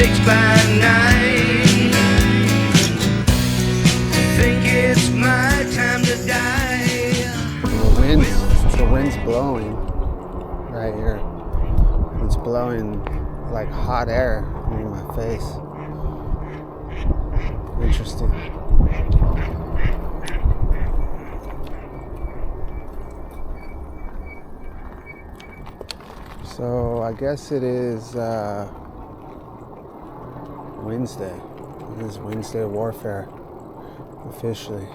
6 by 9. I think it's my time to die. The wind's blowing right here. It's blowing like hot air in my face. Interesting. So I guess it is Wednesday. It is Wednesday warfare officially.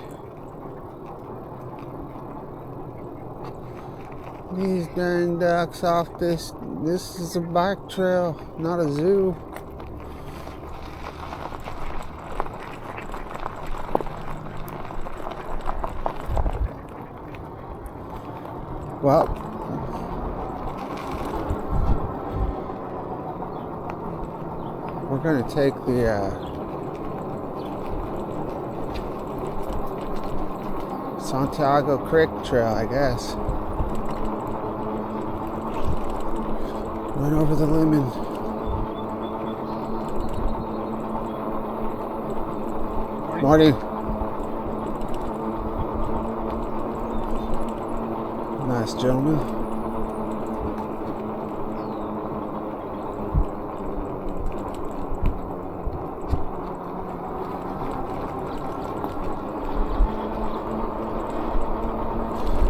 These dang ducks off this is a bike trail, not a zoo. Well, we're going to take the Santiago Creek Trail, I guess. Run over the lemon. Morning. Nice gentleman.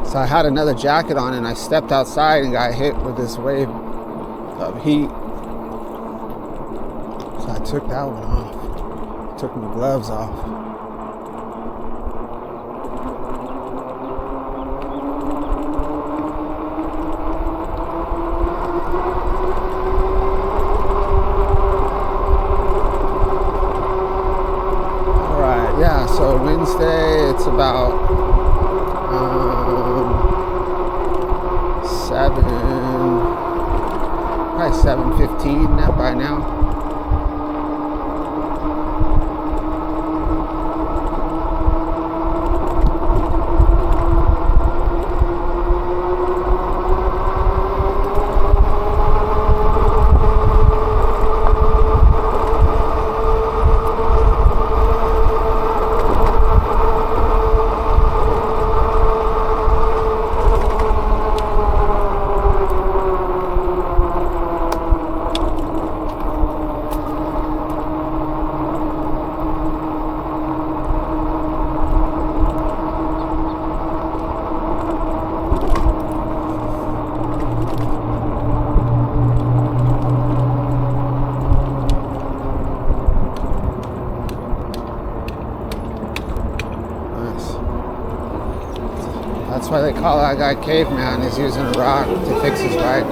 So I had another jacket on and I stepped outside and got hit with this wave of heat. So I took that one off. Took my gloves off. Alright, yeah, so Wednesday it's about 7:15 by now. That's why they call that guy caveman. He's using a rock to fix his bike.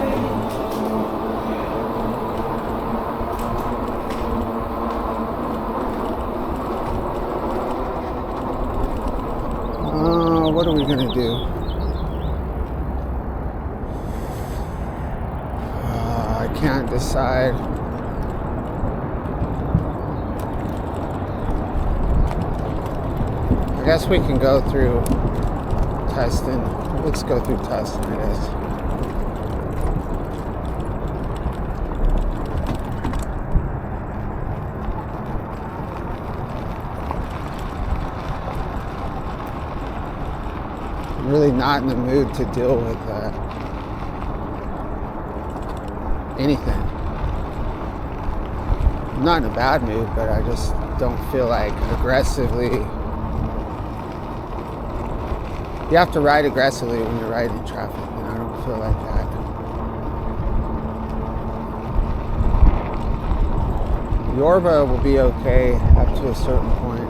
What are we gonna do? I can't decide. I guess we can go through Tustin. Let's go through Tustin, I guess. I'm really not in the mood to deal with anything. I'm not in a bad mood, but I just don't feel like aggressively. You have to ride aggressively when you're riding in traffic, and I don't feel like that. Yorba will be okay up to a certain point.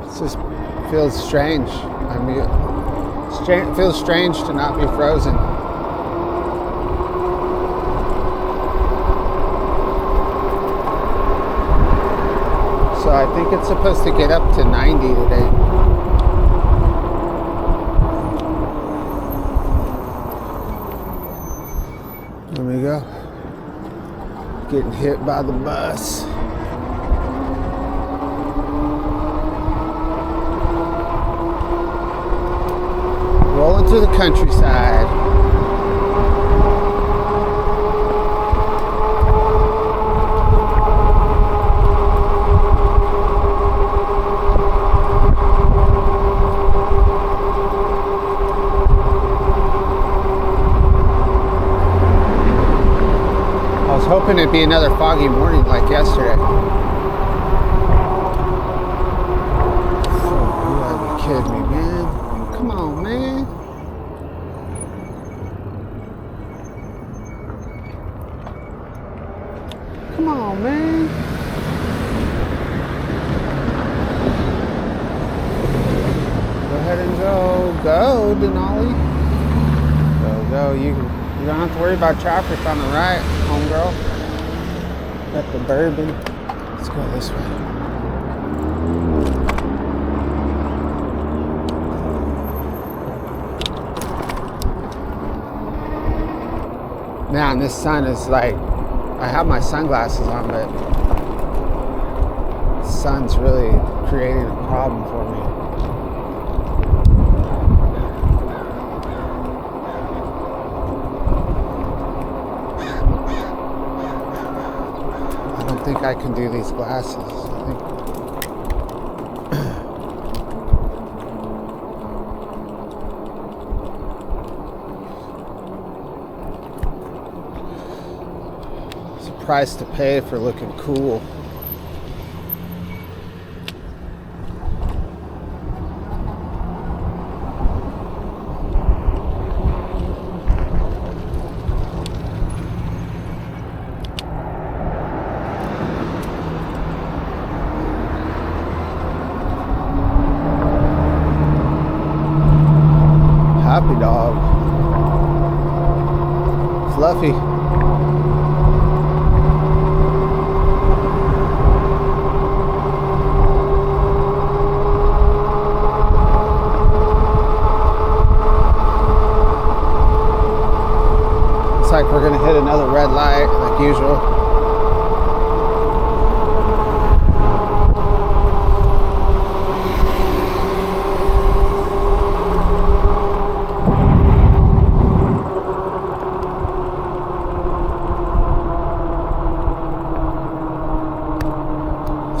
It just feels strange. I mean, it feels strange to not be frozen. So I think it's supposed to get up to 90 today. There we go. Getting hit by the bus. Rolling through the countryside. I was hoping it'd be another foggy morning like yesterday. You gotta be kidding me, man. Come on, man. Come on, man. Go ahead and go. Go, Denali. Go. You don't have to worry about traffic on the right, homegirl. Got the bourbon. Let's go this way. Man, this sun is like, I have my sunglasses on, but the sun's really creating a problem for me. I don't think I can do these glasses. I think it's a price to pay for looking cool. Happy dog. Fluffy. Looks like we're gonna hit another red light like usual.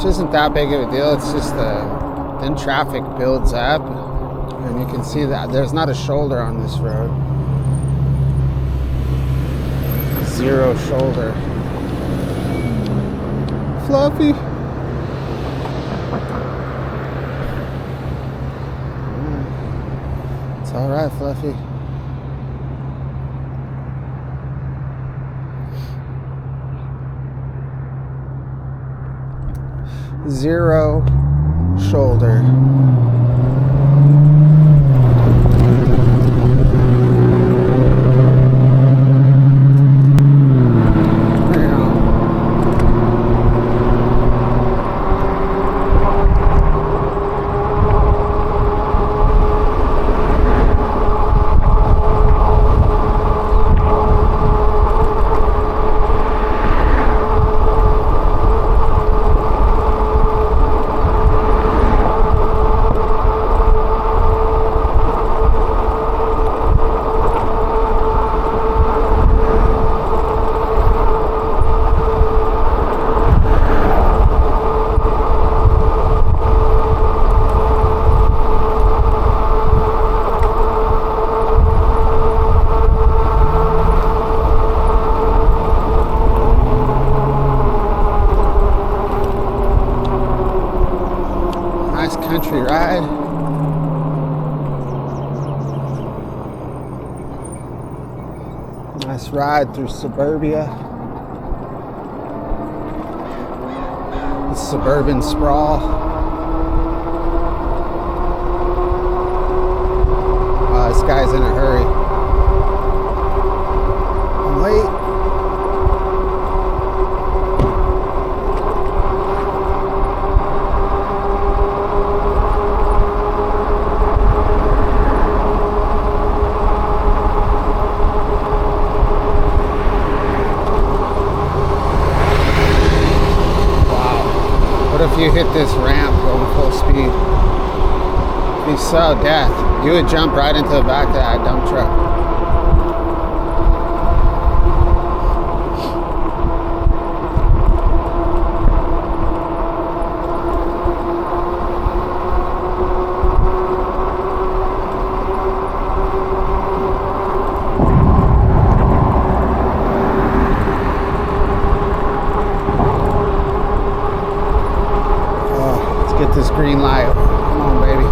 Isn't that big of a deal. It's just then traffic builds up, and you can see that there's not a shoulder on this road. Zero shoulder. Fluffy. It's all right, Fluffy. Zero shoulder. Country ride. Nice ride through suburbia. The suburban sprawl. This guy's in a hurry. I'm late. you hit this ramp going full speed, it'd be so death. You would jump right into the back of that dump truck. This green light. Come on, baby.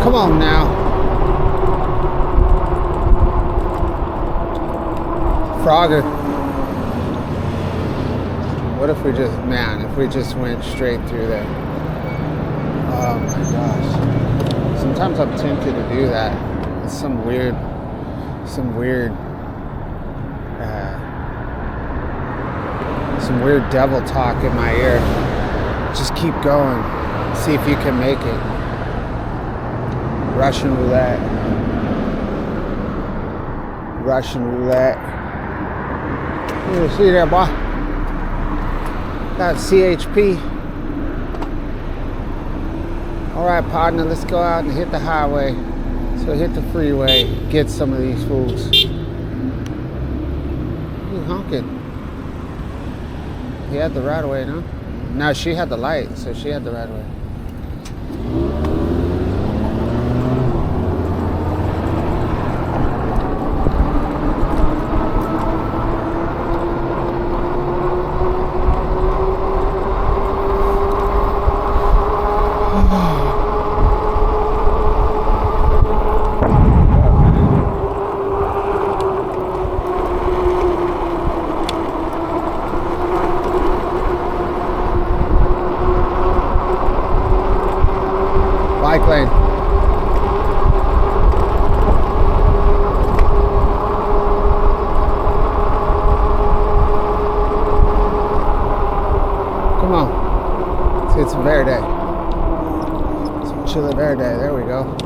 Come on now. Frogger. What if we just, man, if we just went straight through there? Oh my gosh. Sometimes I'm tempted to do that. It's some weird devil talk in my ear. Just keep going. See if you can make it. Russian roulette. Russian roulette. You see there, boy? Got CHP. Alright, partner, let's go out and hit the highway. So hit the freeway. Get some of these fools. You honking. He had the right of way, no? No, she had the light, so she had the right of way. Bike lane. Come on. Let's get some Verde. Some Chile Verde. There we go.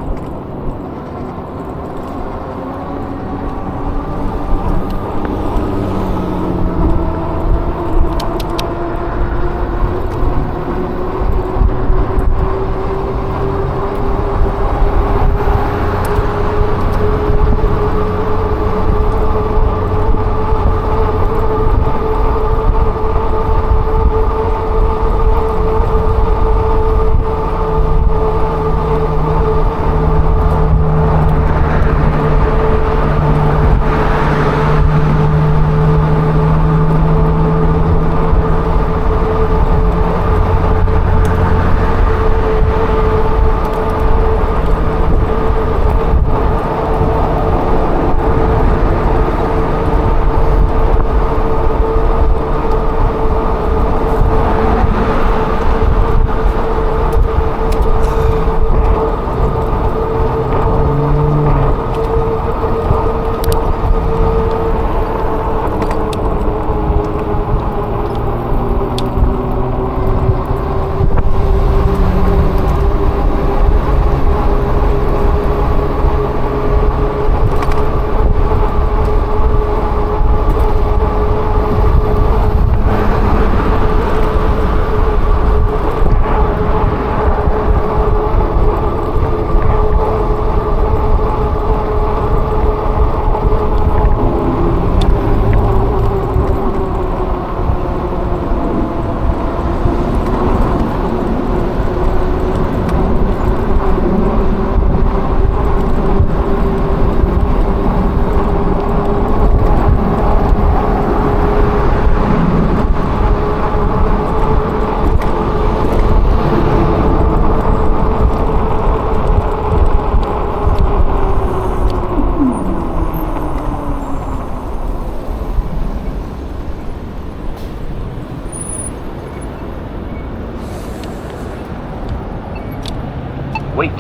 Wait.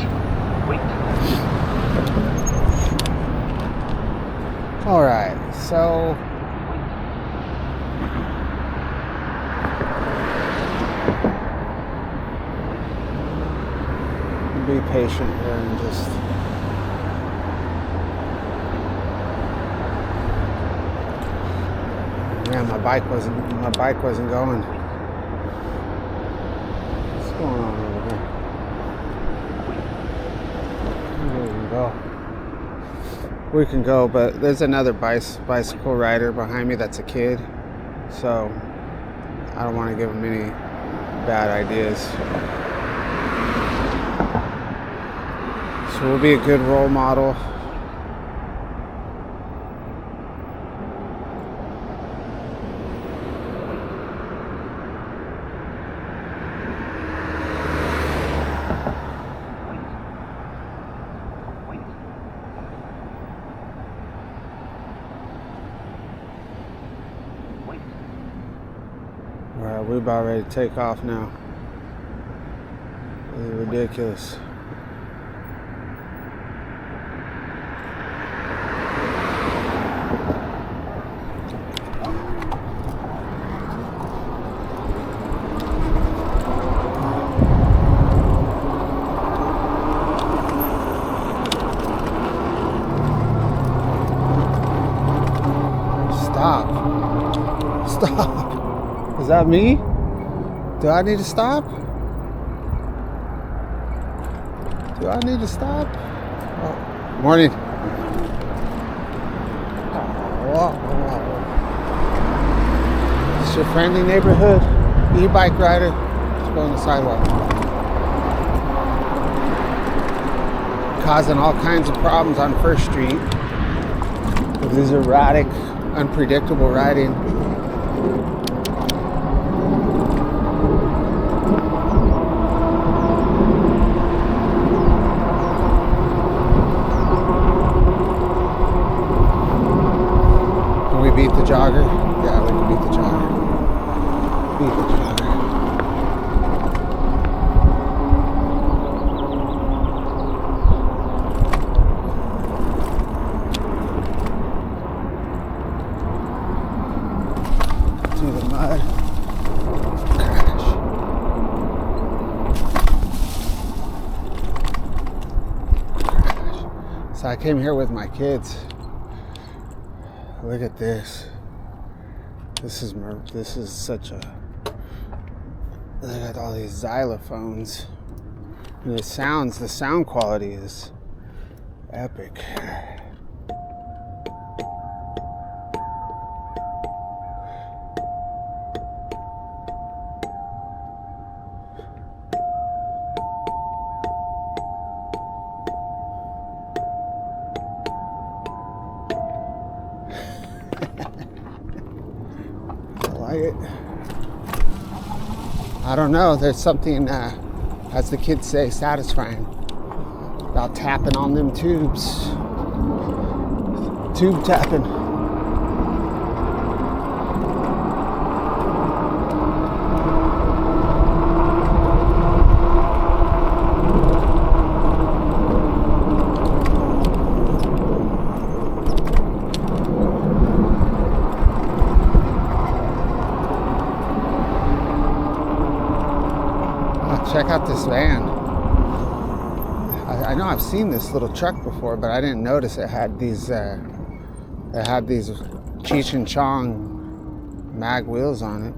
All right, so be patient here and just ram My bike wasn't going. What's going on over here? We can go, but there's another bicycle rider behind me that's a kid, so I don't want to give him any bad ideas. So we'll be a good role model. Alright, we're about ready to take off now. This is ridiculous. Stop. Is that me? Do I need to stop? Do I need to stop? Oh, morning. It's your friendly neighborhood e-bike rider. Just go on the sidewalk. Causing all kinds of problems on First Street. This is erratic, unpredictable riding. Beat the jogger? Yeah, we can beat the jogger. Beat the jogger. Through the mud. Crash. Crash. So I came here with my kids. Look at this. This is such a. Look at all these xylophones. And the sound quality is epic. I don't know, there's something, as the kids say, satisfying about tapping on them tubes. Tube tapping. Check out this van. I know I've seen this little truck before, but I didn't notice it had these Cheech and Chong mag wheels on it.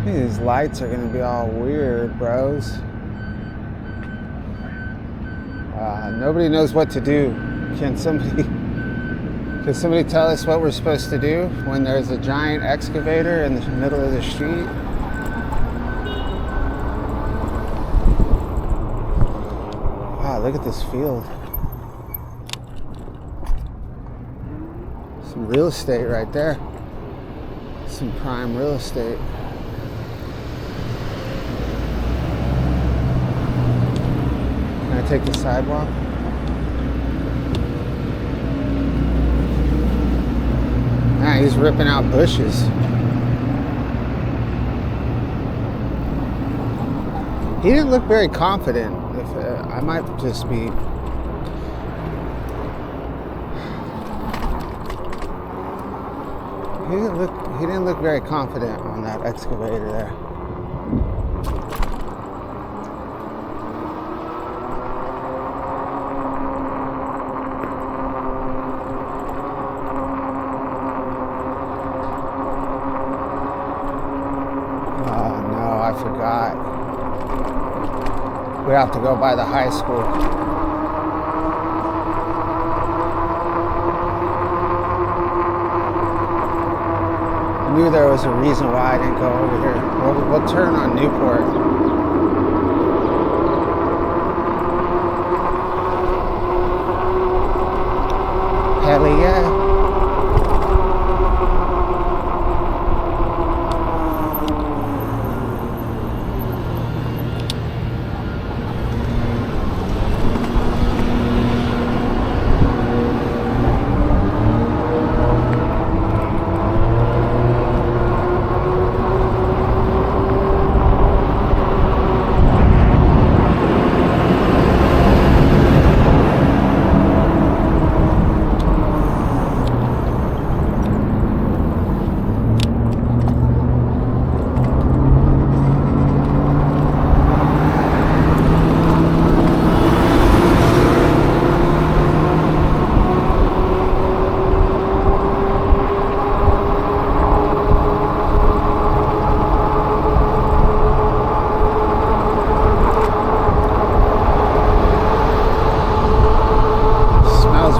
These lights are gonna be all weird, bros. Nobody knows what to do. Can somebody tell us what we're supposed to do when there's a giant excavator in the middle of the street? Wow, look at this field. Some real estate right there. Some prime real estate. Can I take the sidewalk? Ah, he's ripping out bushes. He didn't look very confident. If I might just be. He didn't look very confident on that excavator there. Oh no, I forgot. We have to go by the high school. I knew there was a reason why I didn't go over here. We'll turn on Newport. Hell yeah.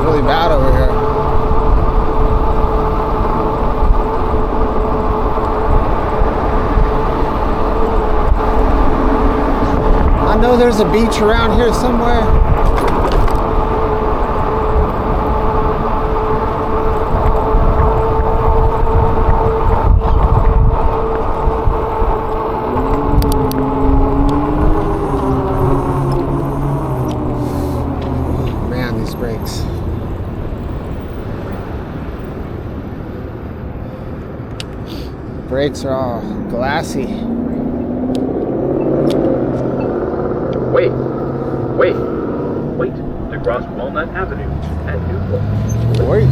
Really bad over here. I know there's a beach around here somewhere. Man, these brakes. Brakes are all glassy. Wait to cross Walnut Avenue at Newport. Wait.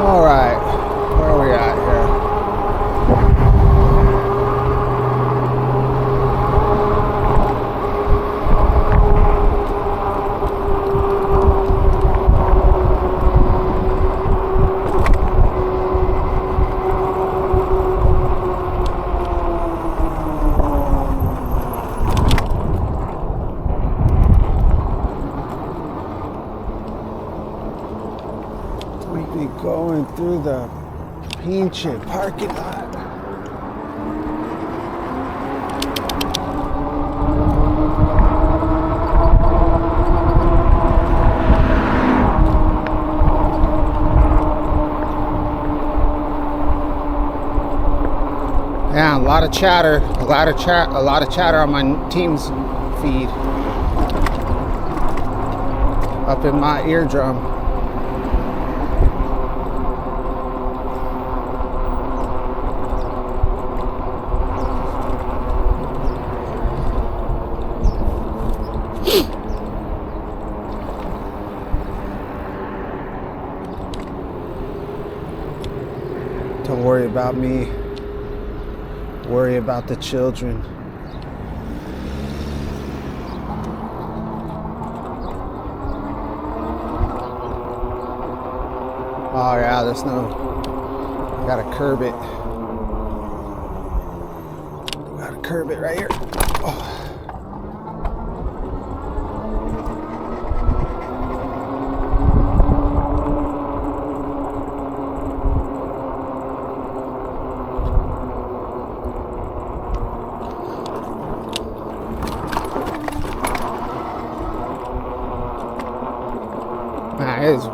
All right, where are we at here? We be going through the Pinche parking lot. Yeah, a lot of chatter, a lot of chatter on my team's feed. Up in my eardrum. Don't worry about me. Worry about the children. Oh yeah, there's no, gotta curb it. Gotta curb it right here. Oh.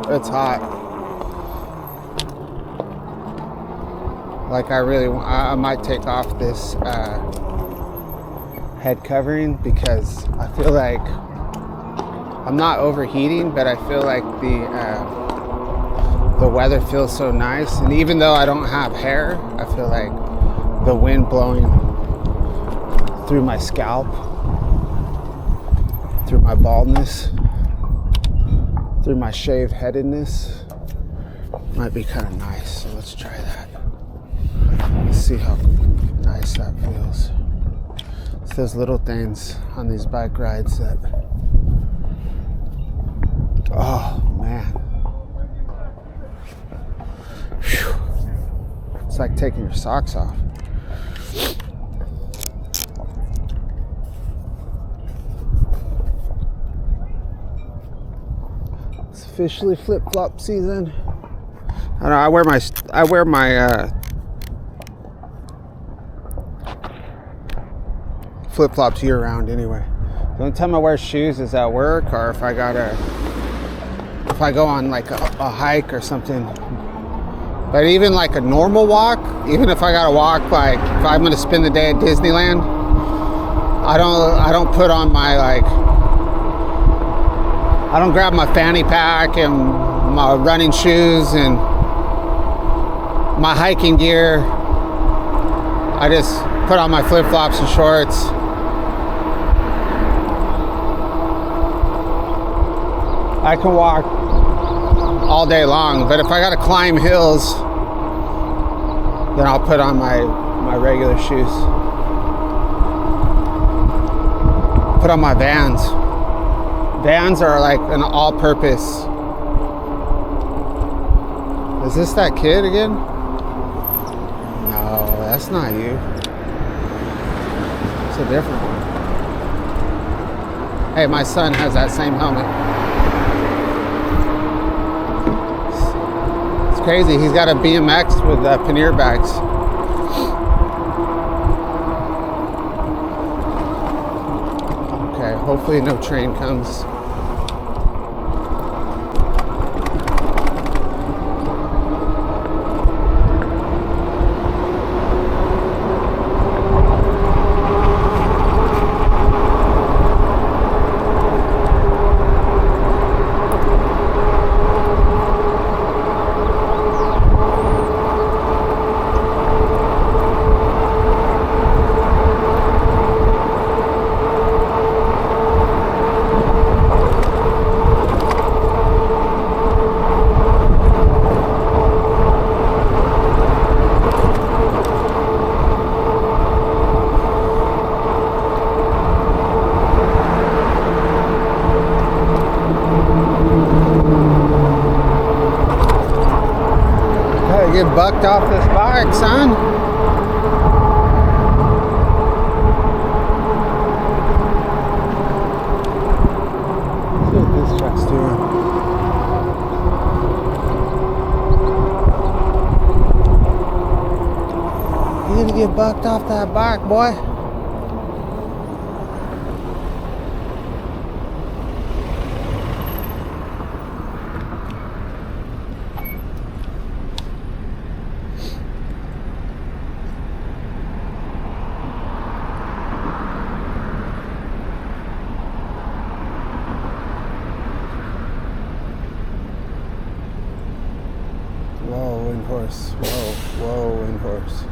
it's hot. Like I might take off this head covering because I feel like I'm not overheating, but I feel like the weather feels so nice, and even though I don't have hair, I feel like the wind blowing through my scalp, through my baldness, through my shaved headedness might be kind of nice. So let's try that. Let's see how nice that feels. It's those little things on these bike rides that, oh man. Whew. It's like taking your socks off. It's officially flip-flop season. I don't know, I wear my flip-flops year-round anyway. The only time I wear shoes is at work, or if I go on like a hike or something. But even like a normal walk, even if I gotta walk, like if I'm gonna spend the day at Disneyland, I don't put on my I don't grab my fanny pack and my running shoes and my hiking gear. I just put on my flip-flops and shorts. I can walk all day long, but if I gotta climb hills, then I'll put on my regular shoes. Put on my Vans. Vans are like an all-purpose. Is this that kid again? No, that's not you. It's a different one. Hey, my son has that same helmet. Crazy. He's got a BMX with pannier bags. Okay, hopefully no train comes. Get bucked off this bike, son. Let's see what this truck's doing. You need to get bucked off that bike, boy. Whoa, wind horse. Whoa, wind horse.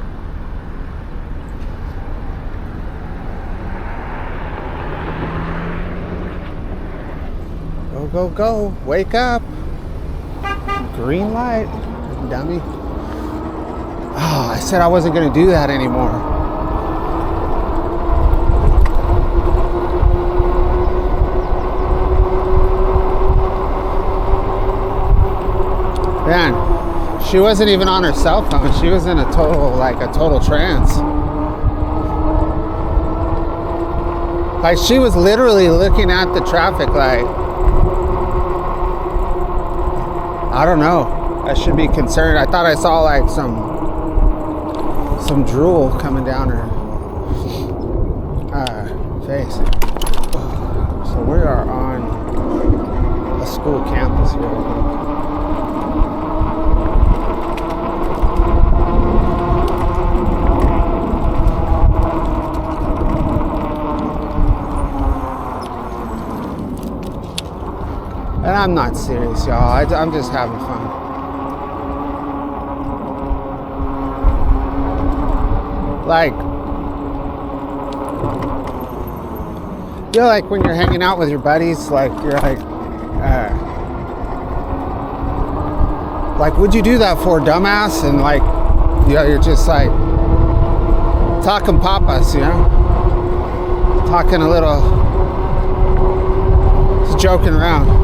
Go, go, go. Wake up. Green light, dummy. Oh, I said I wasn't going to do that anymore. Man. She wasn't even on her cell phone. She was in a total trance. Like she was literally looking at the traffic light. I don't know. I should be concerned. I thought I saw like some drool coming down her face. So we are on a school campus here. I'm not serious, y'all. I'm just having fun. Like, you know, like when you're hanging out with your buddies, like you're like, would you do that for, dumbass? And like, you know, you're just like talking papas, you know, talking a little, just joking around.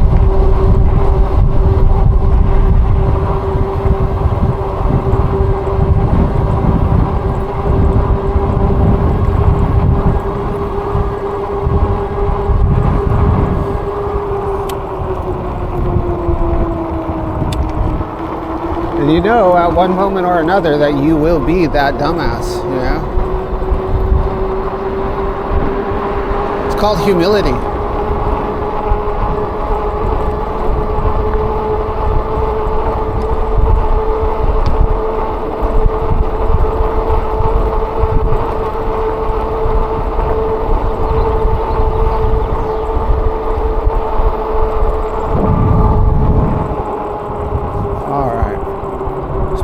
And you know, at one moment or another, that you will be that dumbass, you know? It's called humility.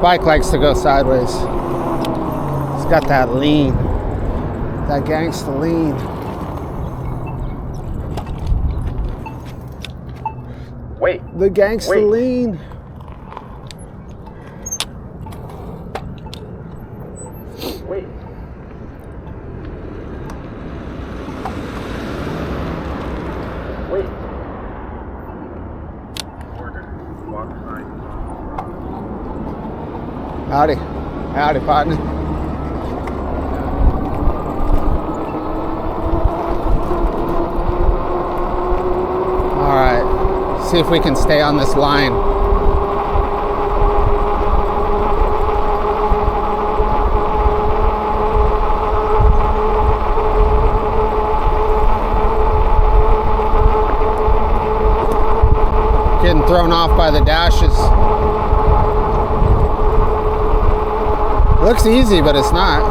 Bike likes to go sideways. It's got that lean, that gangsta lean. Wait. The gangsta lean. Wait. Wait. Howdy. Howdy, partner. All right. See if we can stay on this line. Getting thrown off by the dashes. Looks easy, but it's not.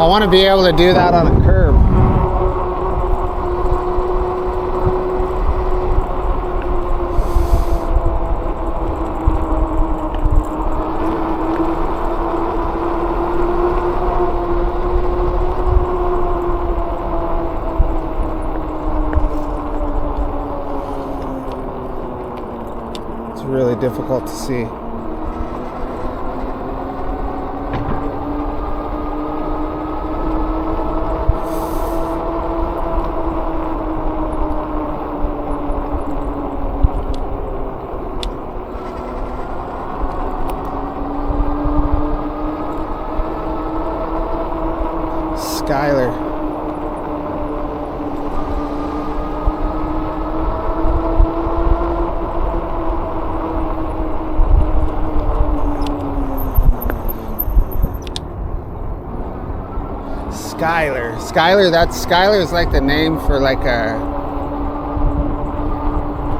I want to be able to do that on a curb. Really difficult to see. Skyler. Skyler is like the name for like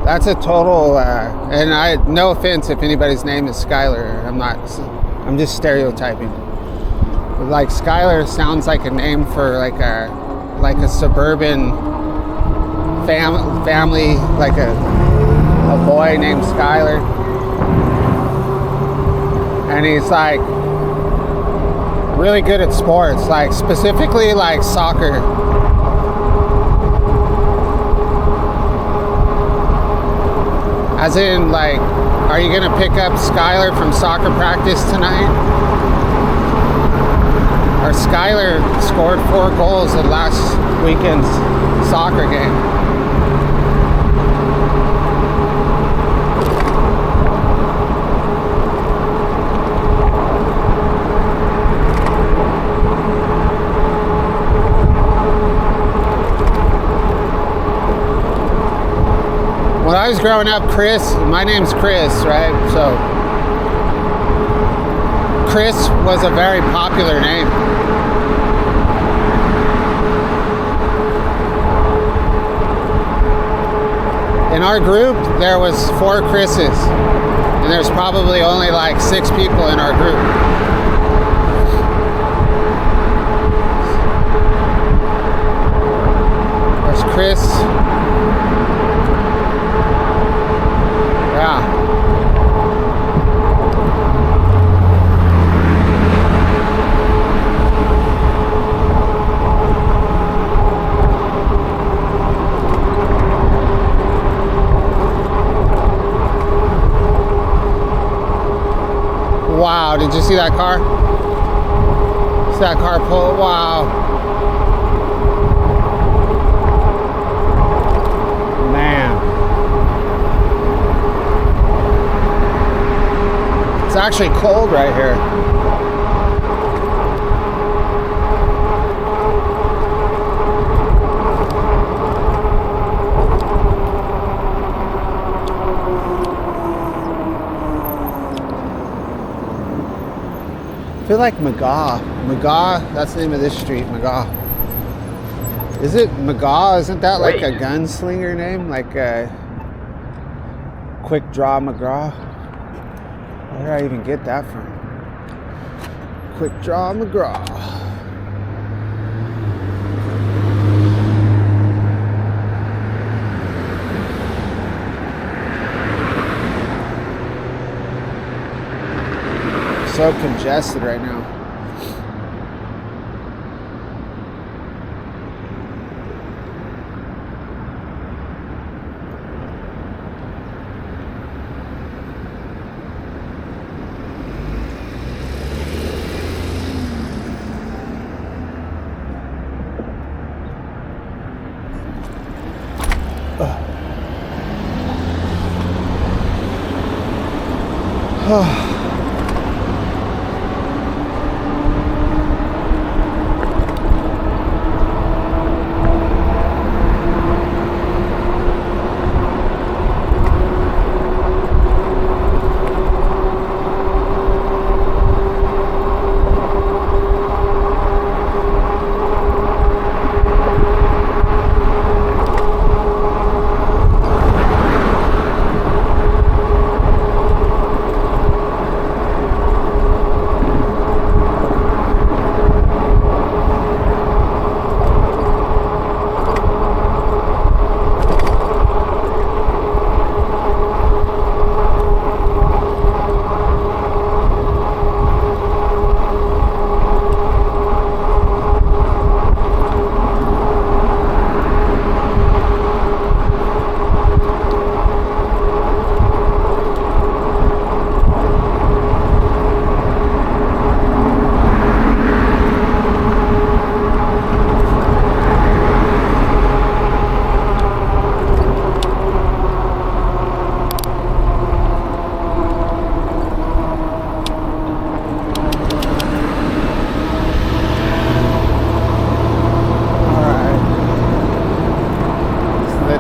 that's a total, and no offense if anybody's name is Skyler, I'm just stereotyping. But like Skyler sounds like a name for like a suburban family, like a boy named Skyler. And he's like really good at sports, like specifically like soccer. As in, like, are you gonna pick up Skylar from soccer practice tonight? Or Skylar scored 4 goals in last weekend's soccer game. When I was growing up, my name's Chris, right? So Chris was a very popular name. In our group, there was 4 Chris's, and there's probably only like 6 people in our group. There's Chris. Yeah. Wow, did you see that car? See that car pull? Wow. Man. It's actually cold right here. I feel like McGaw, that's the name of this street, McGaw. Is it McGaw? Isn't that like a gunslinger name? Like a Quick Draw McGraw? Where did I even get that from? Quick Draw McGraw. So congested right now.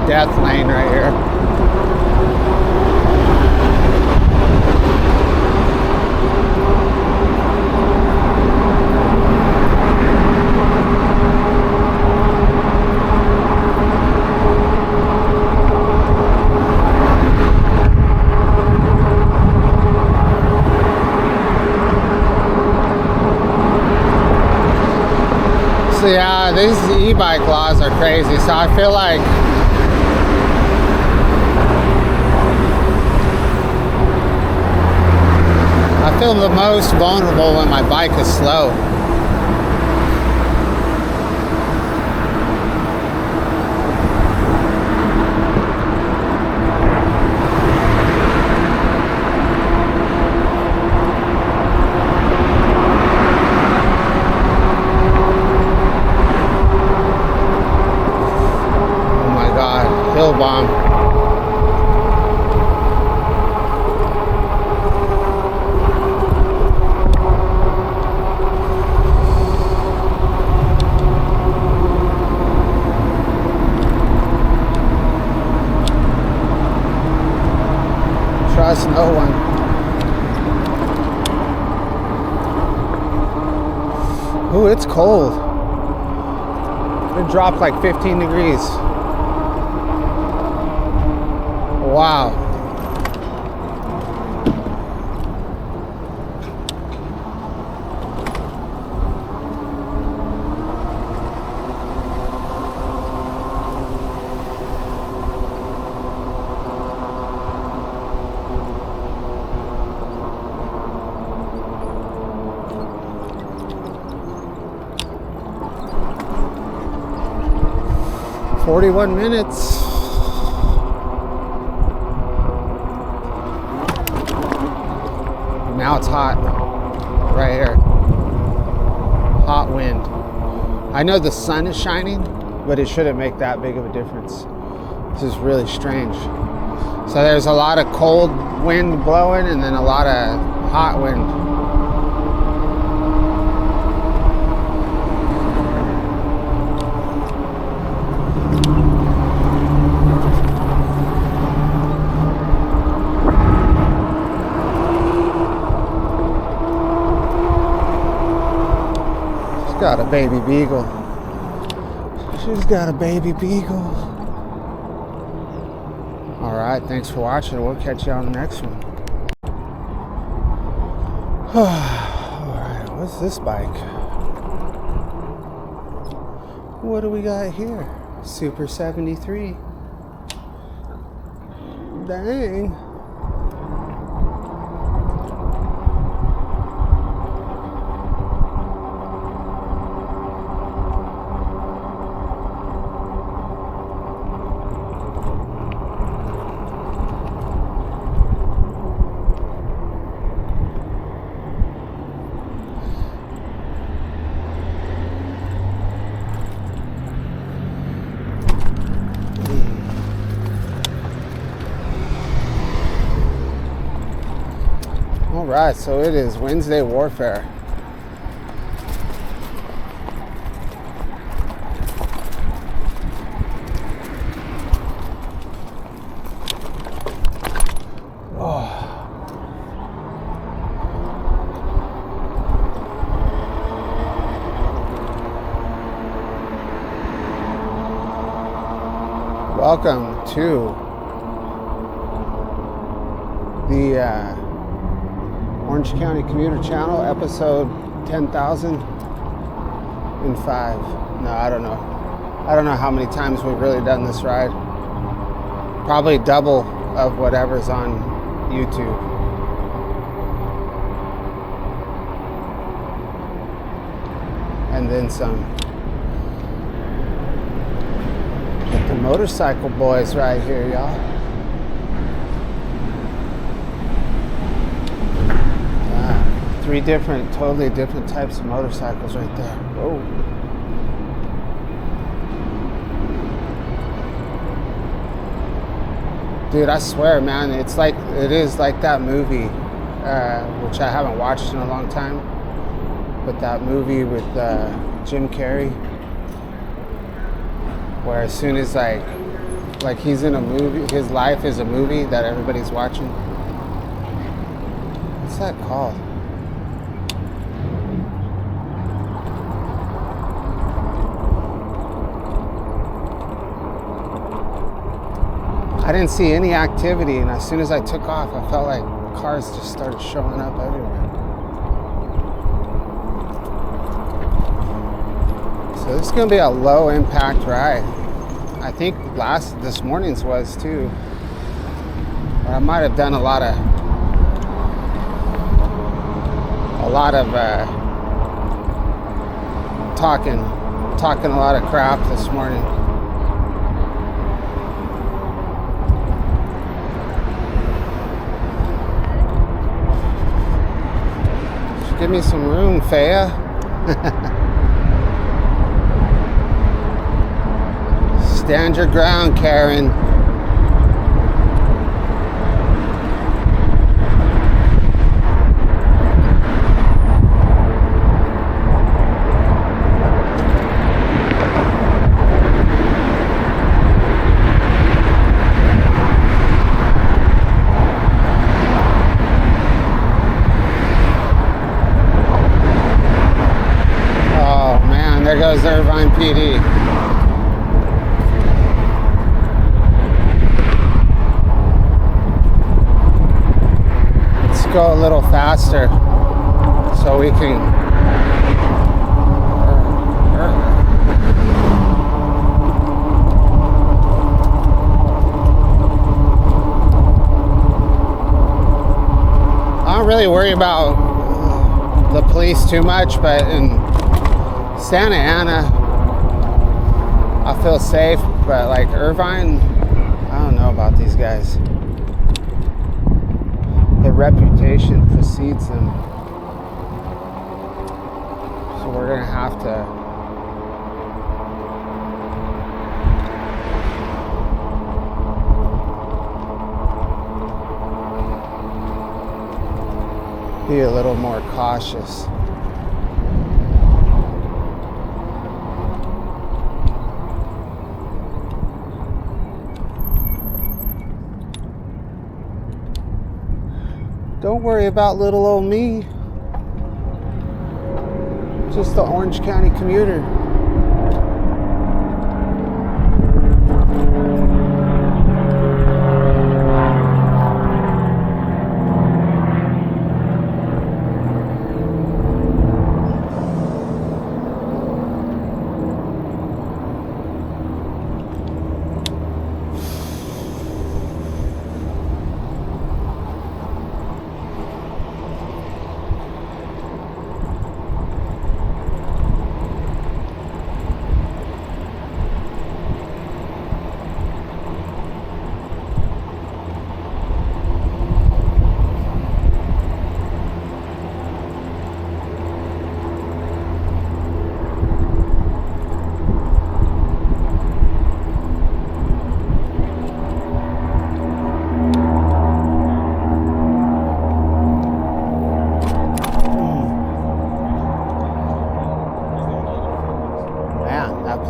Death lane right here. So yeah, these e-bike laws are crazy. So I feel like I feel the most vulnerable when my bike is slow. Oh my God, hill bomb. Trust no one. Ooh, it's cold. It dropped like 15 degrees. Wow. "41 minutes. Now it's hot right here. Hot wind. I know the sun is shining, but it shouldn't make that big of a difference. This is really strange. So there's a lot of cold wind blowing and then a lot of hot wind. Got a baby beagle. She's got a baby beagle. Alright, thanks for watching. We'll catch you on the next one. Alright, what's this bike? What do we got here? Super 73. Dang. Alright, so it is Wednesday warfare. Welcome to the Orange County Commuter Channel, episode 10,005. No, I don't know. I don't know how many times we've really done this ride. Probably double of whatever's on YouTube. And then some. Get the motorcycle boys right here, y'all. Three different, totally different types of motorcycles right there. Whoa. Dude, I swear, man, it is like that movie, which I haven't watched in a long time, but that movie with Jim Carrey, where as soon as like he's in a movie, his life is a movie that everybody's watching. What's that called? I didn't see any activity, and as soon as I took off, I felt like cars just started showing up everywhere. So this is going to be a low impact ride. I think this morning's was too. But I might have done a lot of talking a lot of crap this morning. Give me some room, Faya. Stand your ground, Karen. There goes Irvine PD. go a little faster so we can. I don't really worry about the police too much, but in Santa Ana, I feel safe. But like Irvine, I don't know about these guys. The reputation precedes them. So we're gonna have to be a little more cautious. Don't worry about little old me. Just the Orange County commuter.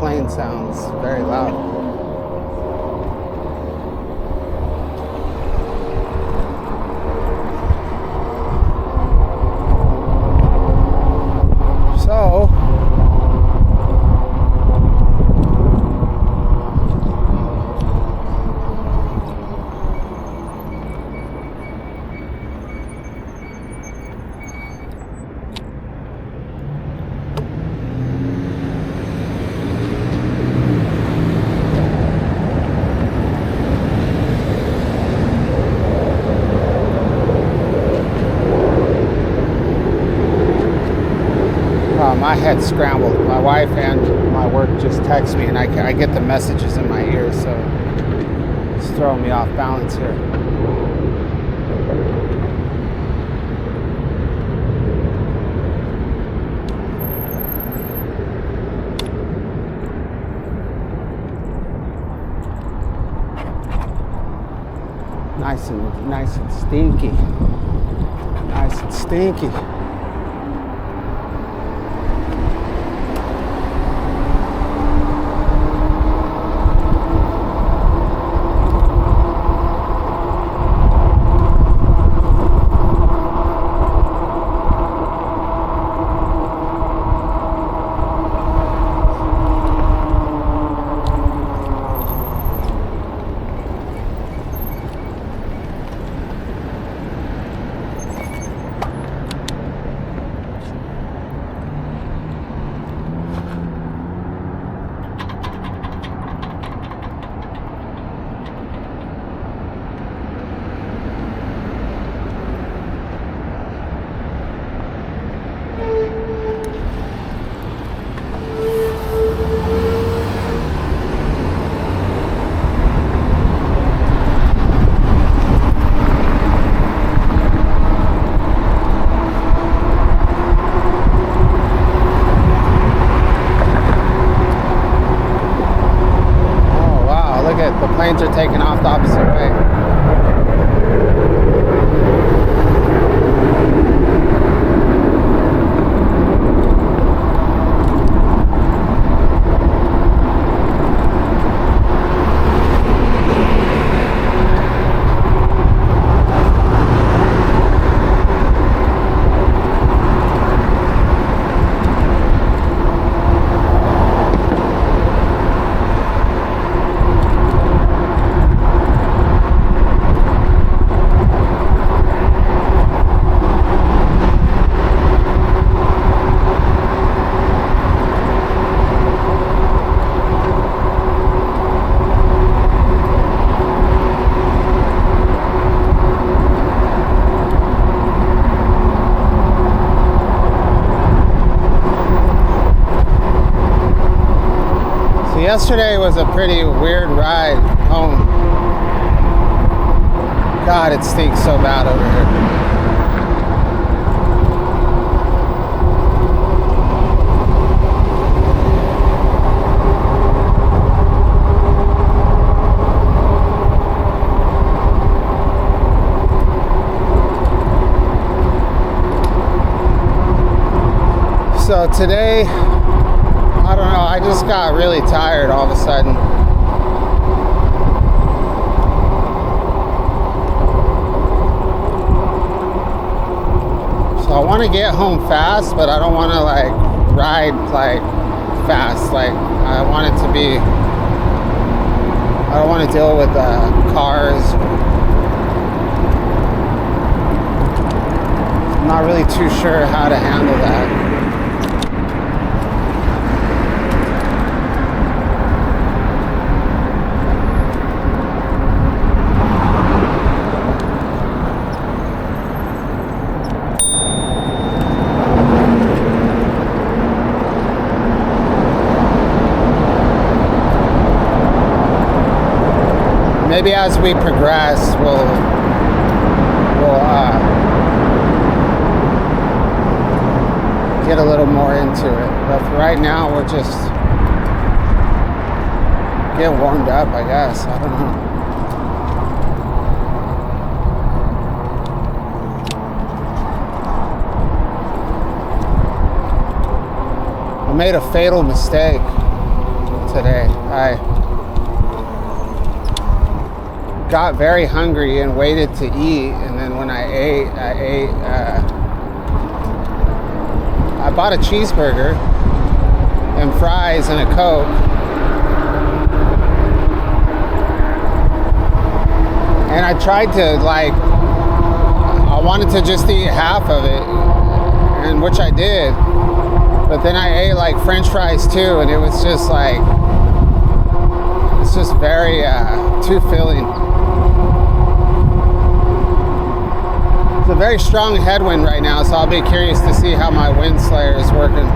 Plane sounds very loud. So my head's scrambled. My wife and my work just text me, and I get the messages in my ear, so it's throwing me off balance here. Nice and stinky. Nice and stinky. Yesterday was a pretty weird ride home. God, it stinks so bad over here. So today, I don't know, I just got really tired all of a sudden. So I want to get home fast, but I don't want to like ride like fast. Like I want it to be, I don't want to deal with cars. I'm not really too sure how to handle that. Maybe as we progress, we'll get a little more into it. But for right now, we'll just get warmed up, I guess. I don't know. I made a fatal mistake today. I got very hungry and waited to eat, and then when I bought a cheeseburger and fries and a Coke, and I tried to I wanted to just eat half of it, and which I did, but then I ate like French fries too, and it was just like, it's just very too filling. It's a very strong headwind right now, so I'll be curious to see how my wind slayer is working.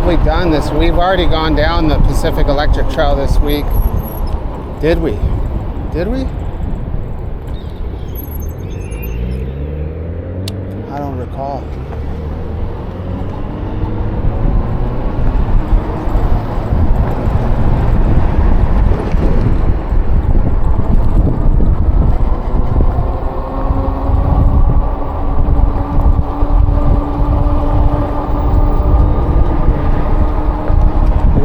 We done this? We've already gone down the Pacific Electric Trail this week. Did we? don't recall.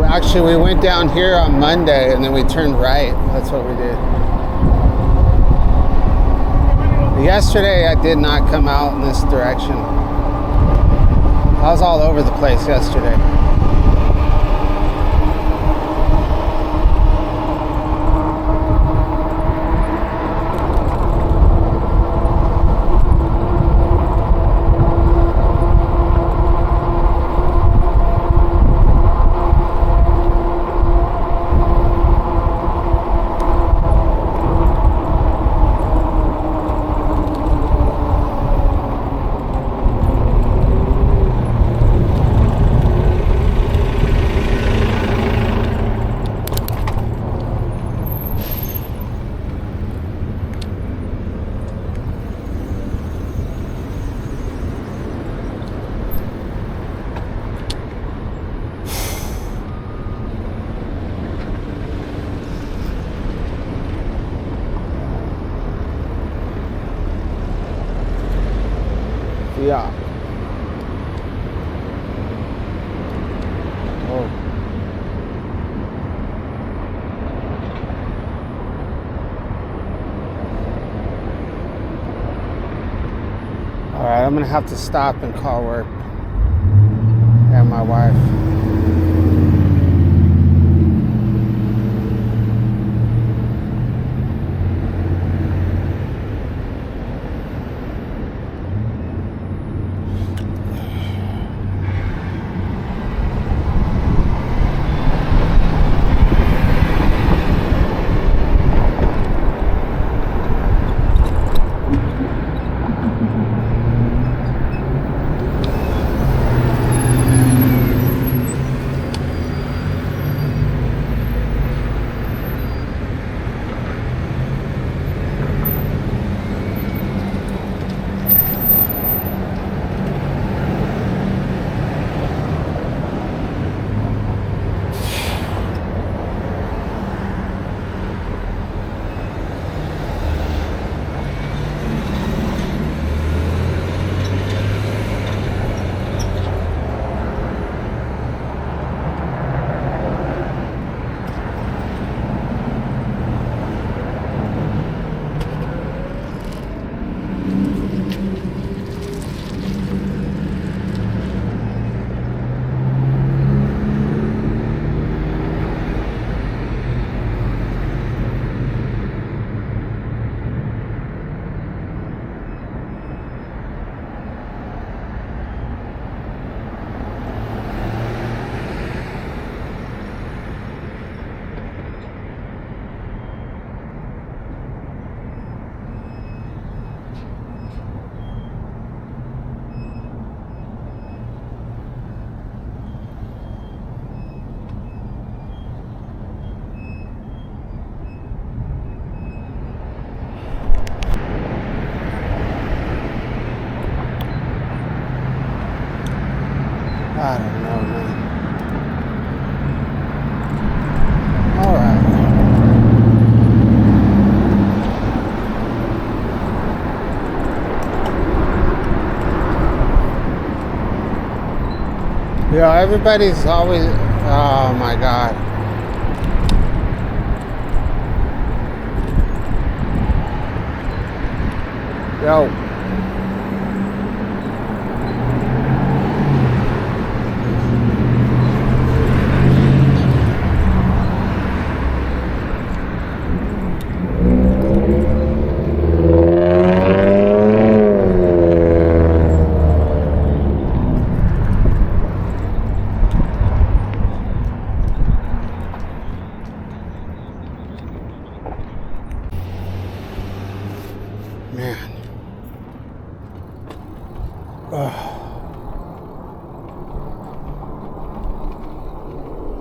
Actually, we went down here on Monday and then we turned right. That's what we did. Yesterday, I did not come out in this direction. I was all over the place yesterday. Yeah. Oh. All right, I'm gonna have to stop and call work and my wife. I don't know, man. All right. Yeah, everybody's always, oh my God. Yo. Man.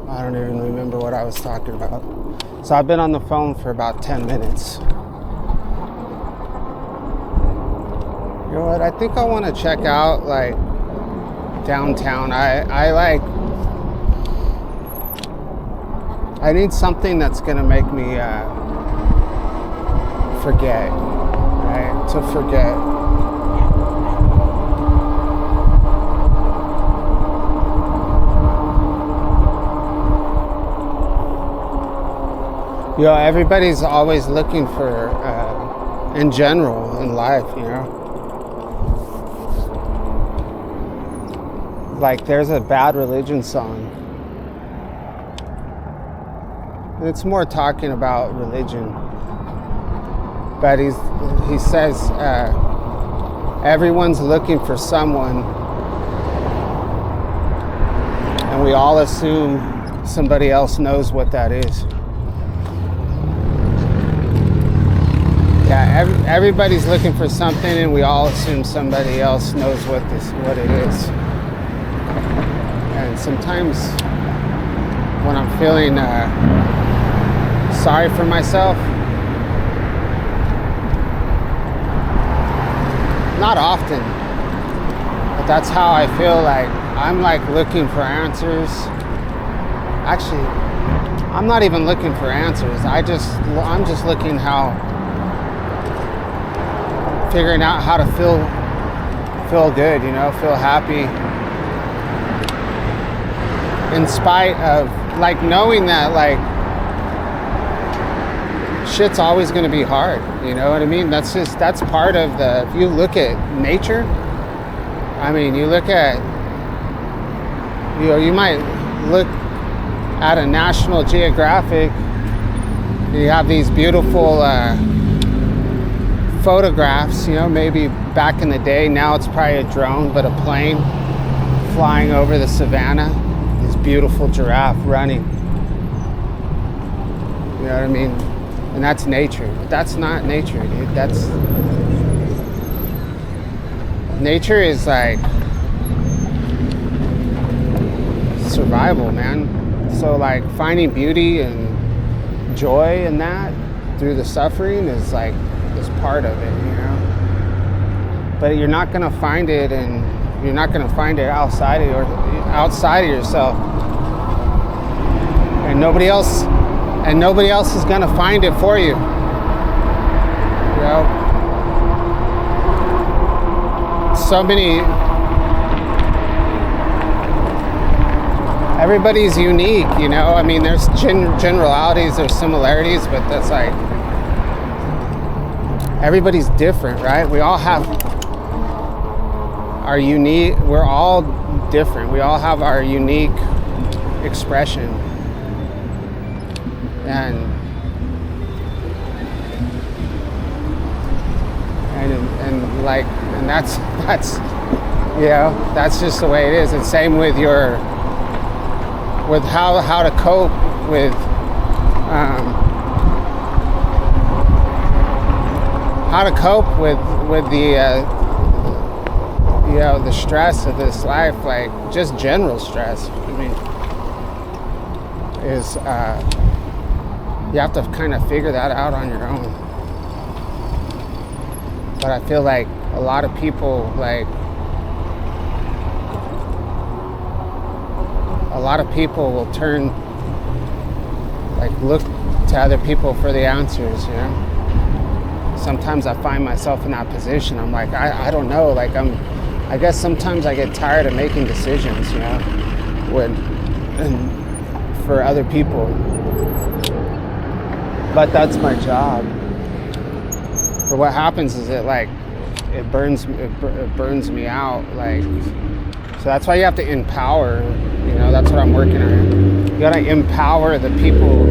I don't even remember what I was talking about. So I've been on the phone for about 10 minutes. You know what? I think I want to check out like downtown. I need something that's gonna make me forget, right? To forget. You know, everybody's always looking for, in general, in life, you know. Like, there's a Bad Religion song. It's more talking about religion. But he says, everyone's looking for someone, and we all assume somebody else knows what that is. Yeah, everybody's looking for something, and we all assume somebody else knows what it is. And sometimes when I'm feeling sorry for myself, not often, but that's how I feel. Like I'm like looking for answers. Actually, I'm not even looking for answers. I'm just looking figuring out how to feel good, you know, feel happy, in spite of like knowing that like shit's always going to be hard, you know what I mean? That's part of if you look at nature, I mean, you look at, you know, you might look at a National Geographic, you have these beautiful photographs, you know, maybe back in the day. Now it's probably a drone, but a plane flying over the savannah, this beautiful giraffe running, you know what I mean? And that's nature. But that's not nature, dude. Nature is like survival, man. So like finding beauty and joy in that through the suffering is part of it, you know. But you're not gonna find it, and you're not gonna find it outside of yourself, and nobody else is gonna find it for you. You know, everybody's unique, you know. I mean, there's generalities, there's similarities, but that's like everybody's different, right? We all have our unique, we're all different. We all have our unique expression. And that's you know, that's just the way it is. And same with how to cope with the you know, the stress of this life, like just general stress. I mean, is you have to kind of figure that out on your own. But I feel like a lot of people will turn, like, look to other people for the answers, you know. Sometimes I find myself in that position. I'm like, I don't know, like I guess sometimes I get tired of making decisions, you know, for other people. But that's my job. But what happens is it burns me out, like. So that's why you have to empower, you know, that's what I'm working on. You gotta empower the people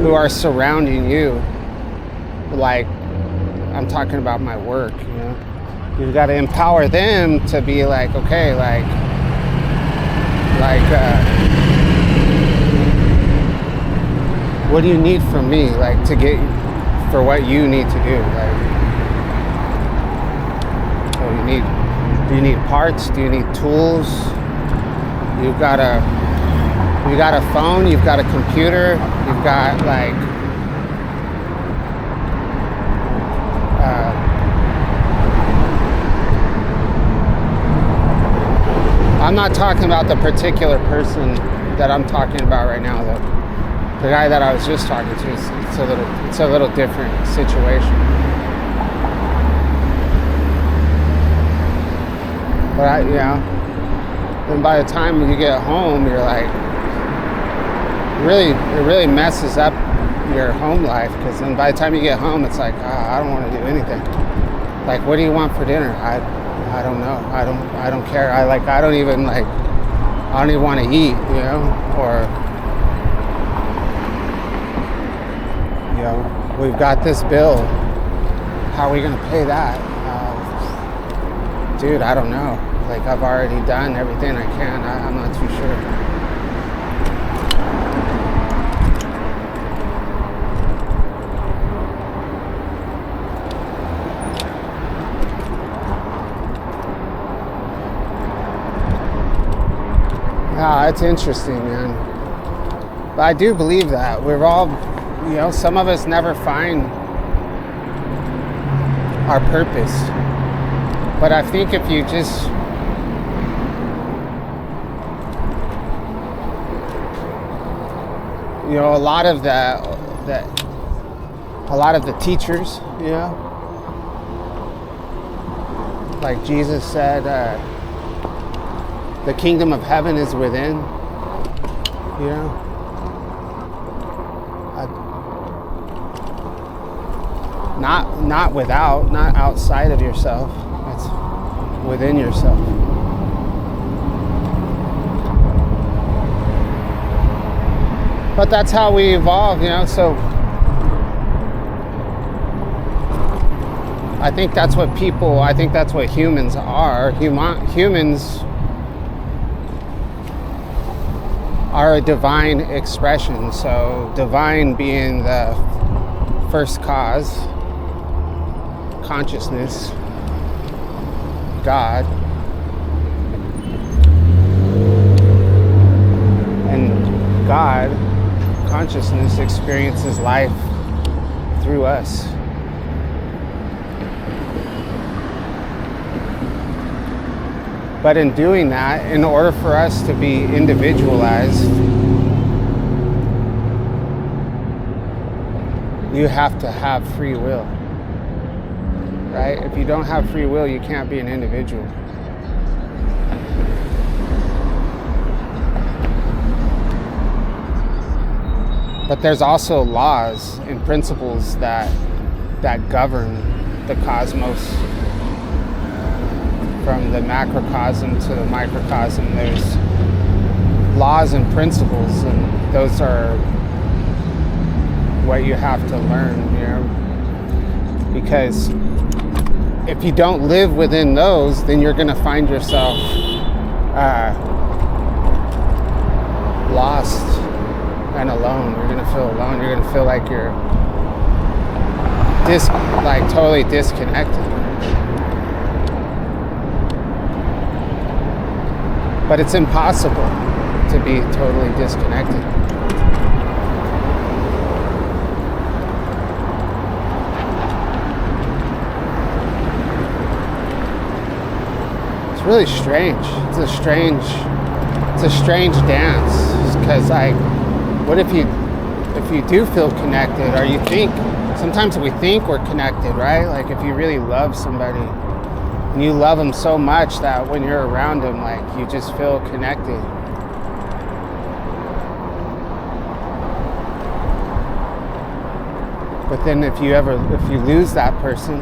who are surrounding you. Like, I'm talking about my work, you know. You gotta empower them to be like, okay, what do you need from me, like, to get for what you need to do, like. Do you need parts? Do you need tools? You got a phone, you've got a computer, you've got I'm not talking about the particular person that I'm talking about right now, though. The guy that I was just talking to, it's a little different situation. But then by the time you get home, you're like, it really messes up your home life, because then by the time you get home, it's like, I don't want to do anything. Like, what do you want for dinner? I don't know. I don't care. I don't even want to eat, or we've got this bill. How are we gonna pay that? Dude, I don't know. Like, I've already done everything I can. I'm not too sure. Yeah, it's interesting, man. But I do believe that we're all, some of us never find our purpose. But I think if you just a lot of the teachers, like Jesus said, the kingdom of heaven is within, not without, not outside of yourself. It's within yourself. But that's how we evolve, so I think that's what humans are. Humans are a divine expression. So divine being the first cause, consciousness, God, and God, consciousness, experiences life through us. But in doing that, in order for us to be individualized, you have to have free will, right? If you don't have free will, you can't be an individual. But there's also laws and principles that govern the cosmos. From the macrocosm to the microcosm, there's laws and principles, and those are what you have to learn, because if you don't live within those, then you're going to find yourself lost and alone. You're going to feel alone. You're going to feel like you're totally disconnected. But it's impossible to be totally disconnected. It's really strange. It's a strange dance. Because what if you do feel connected, or you think, sometimes we think we're connected, right? Like if you really love somebody, and you love them so much that when you're around them, you just feel connected. But then if you lose that person,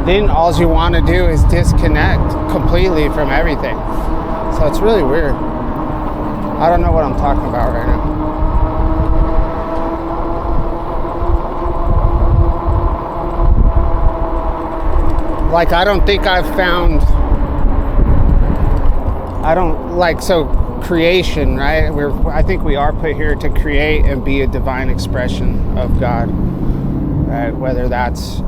then all you want to do is disconnect completely from everything. So it's really weird. I don't know what I'm talking about right now. I don't think I've found, so creation, right? I think we are put here to create and be a divine expression of God, right? Whether that's,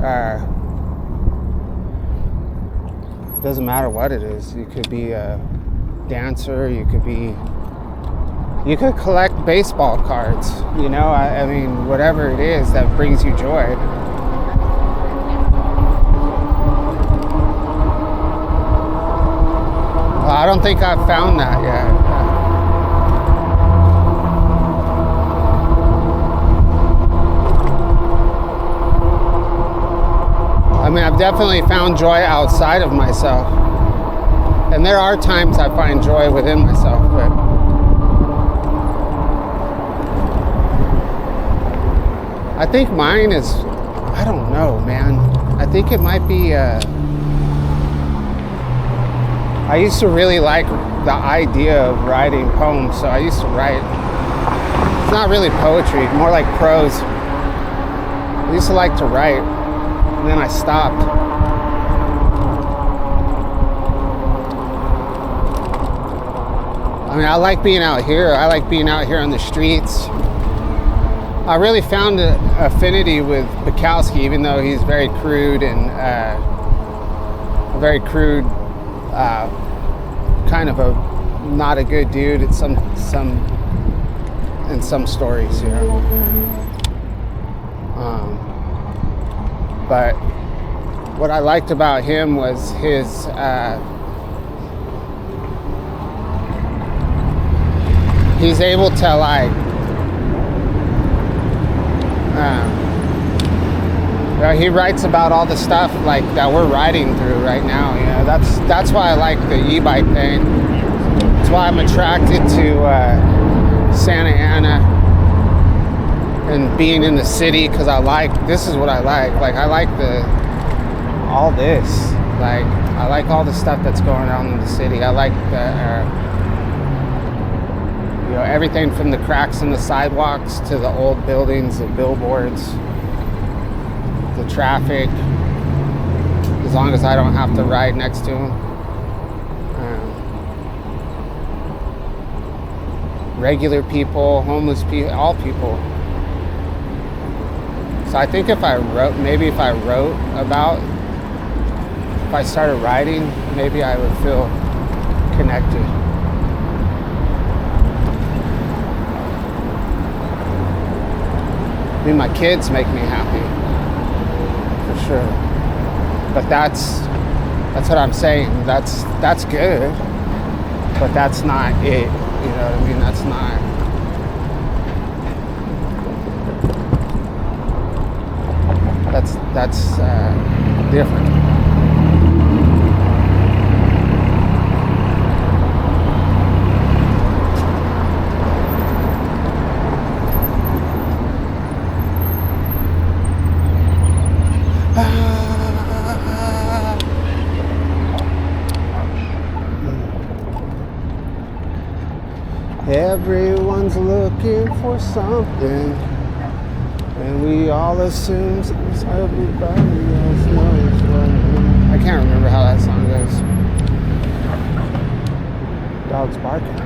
doesn't matter what it is. You could be a dancer, you could collect baseball cards, I mean, whatever it is that brings you joy. don't think I've found that yet. I mean, I've definitely found joy outside of myself. And there are times I find joy within myself, but I think mine is, I don't know, man. I think it might be, I used to really like the idea of writing poems, so I used to write. It's not really poetry, more like prose. I used to like to write, and then I stopped. I mean, I like being out here. I like being out here on the streets. I really found an affinity with Bukowski, even though he's very crude and kind of a not a good dude in some stories, you know. But what I liked about him was his he's able to like he writes about all the stuff like that we're riding through right now. You know, that's why I like the e-bike thing. That's why I'm attracted to Santa Ana and being in the city, because this is what I like. Like, I like all this. Like, I like all the stuff that's going on in the city. I like the you know, everything from the cracks in the sidewalks to the old buildings, the billboards, the traffic, as long as I don't have to ride next to them. Regular people, homeless people, all people. So I think if I started writing, maybe I would feel connected. I mean, my kids make me happy, for sure. But that's what I'm saying. That's good, but that's not it. You know what I mean? That's different. Everyone's looking for something, and we all assume everybody else knows what. I can't remember how that song goes. Dog's barking.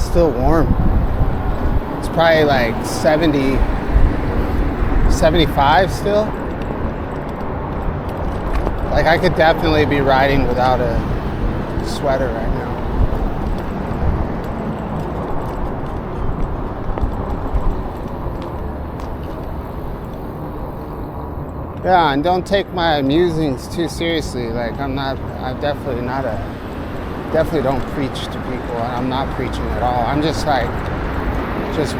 still warm. It's probably like 70, 75 still. Like I could definitely be riding without a sweater right now. Yeah, and don't take my musings too seriously. Like I'm definitely don't preach to people. I'm not preaching at all. I'm just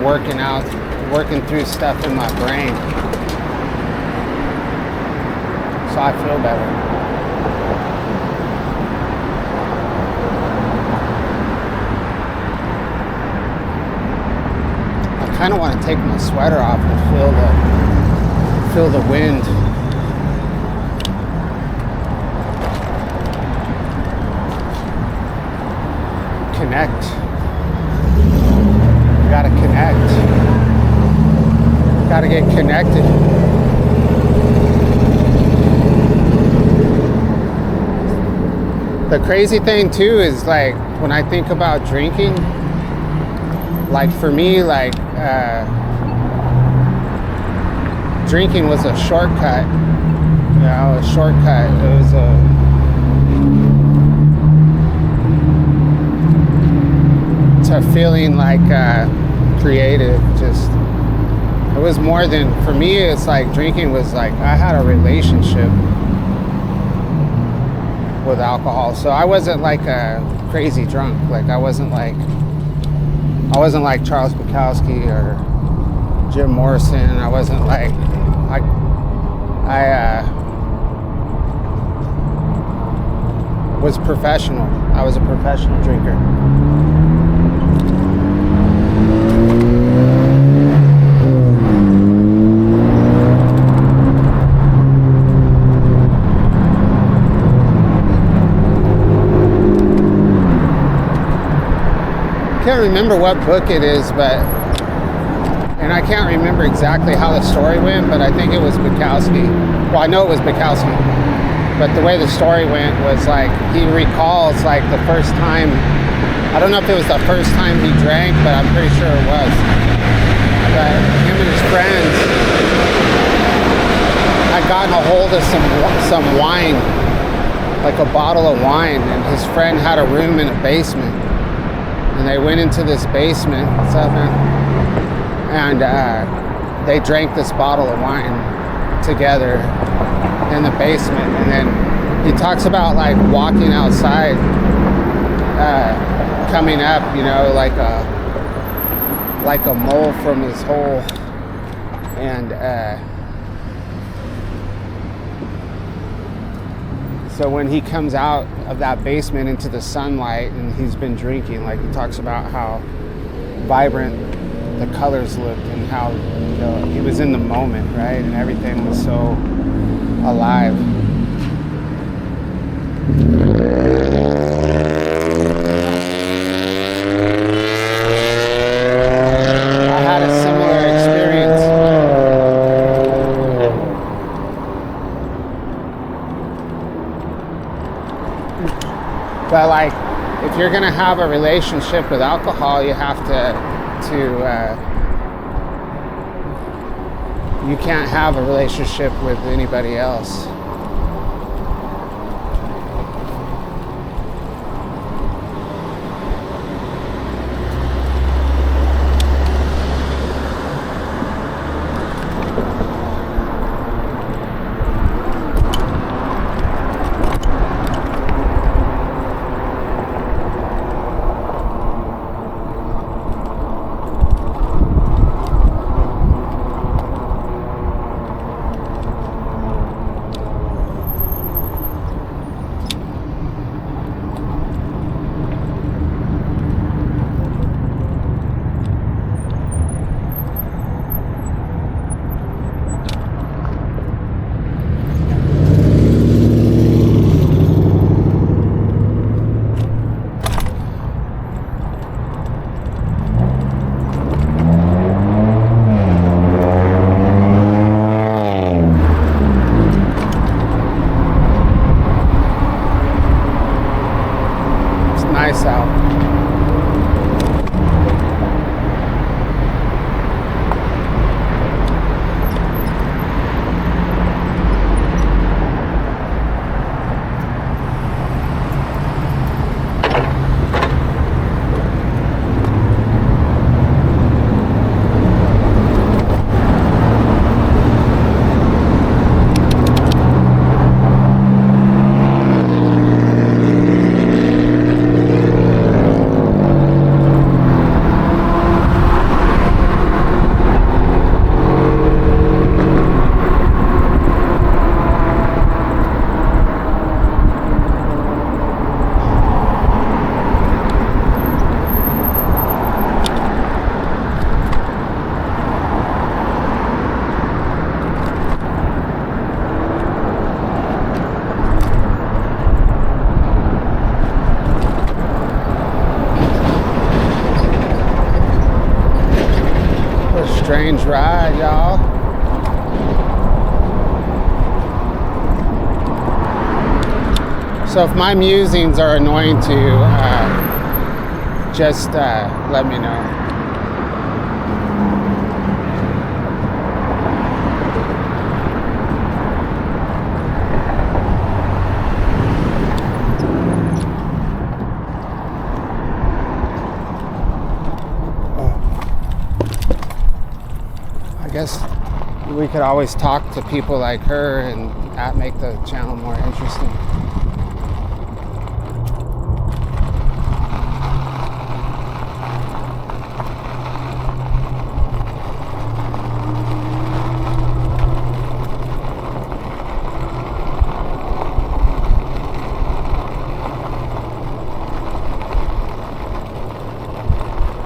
working through stuff in my brain. So I feel better. I kind of want to take my sweater off and feel the wind. Connect. You gotta connect. Gotta get connected. The crazy thing too is like when I think about drinking, like for me, like drinking was a shortcut. You know, a shortcut. It was to feeling like creative. Just it was more than, for me it's like drinking was like I had a relationship with alcohol. So I wasn't like a crazy drunk. Like I wasn't like Charles Bukowski or Jim Morrison. I wasn't like I was professional. I was a professional drinker. I can't remember what book it is, and I can't remember exactly how the story went, but I think it was Bukowski. Well, I know it was Bukowski, but the way the story went was like he recalls like the first time. I don't know if it was the first time he drank, but I'm pretty sure it was. But him and his friends had gotten a hold of some wine, like a bottle of wine, and his friend had a room in a basement. And they went into this basement, what's up, man? And they drank this bottle of wine together in the basement. And then he talks about like walking outside, coming up, you know, like a mole from his hole. And so when he comes out of that basement into the sunlight and he's been drinking, like he talks about how vibrant the colors looked and how, you know, he was in the moment, right? And everything was so alive. I had a similar experience. But like, if you're gonna have a relationship with alcohol, you have you can't have a relationship with anybody else. ride, y'all. So if my musings are annoying to you, just let me know. I guess we could always talk to people like her and make the channel more interesting.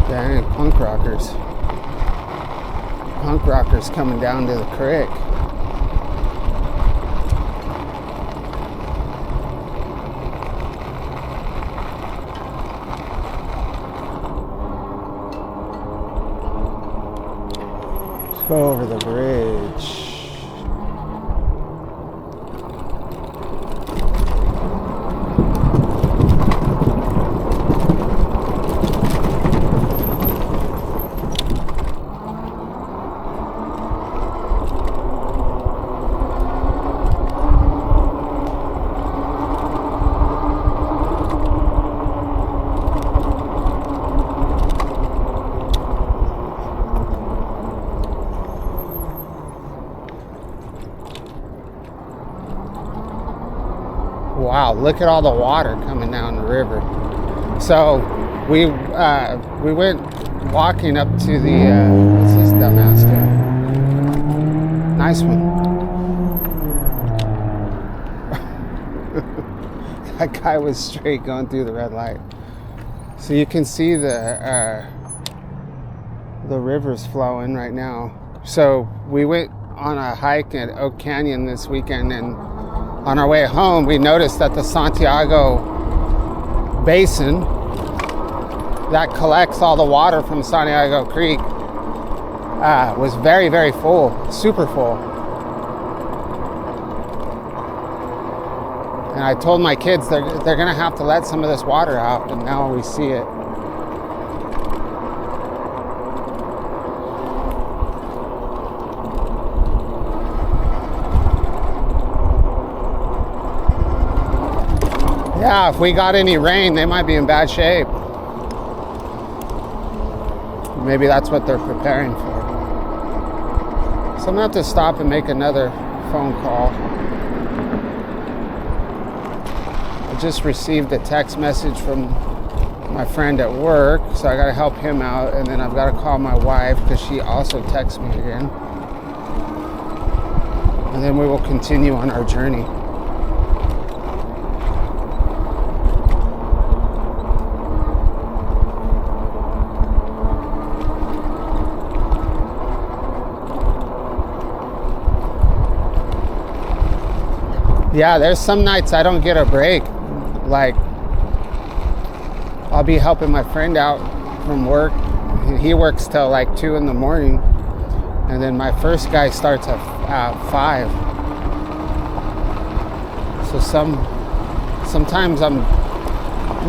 Dang, punk rockers. Punk rockers coming down to the creek. Let's go over the bridge. Wow, look at all the water coming down the river. So we went walking up to the what's this dumbass doing? Nice one. That guy was straight going through the red light. So you can see the river's flowing right now. So we went on a hike at Oak Canyon this weekend, and on our way home, we noticed that the Santiago Basin that collects all the water from Santiago Creek was very, very full, super full. And I told my kids they're gonna have to let some of this water out, and now we see it. Yeah, if we got any rain, they might be in bad shape. Maybe that's what they're preparing for. So I'm gonna have to stop and make another phone call. I just received a text message from my friend at work, so I gotta help him out, and then I've gotta call my wife because she also texted me again. And then we will continue on our journey. Yeah, there's some nights I don't get a break. Like, I'll be helping my friend out from work. He works till like 2 in the morning. And then my first guy starts at 5. So sometimes I'm,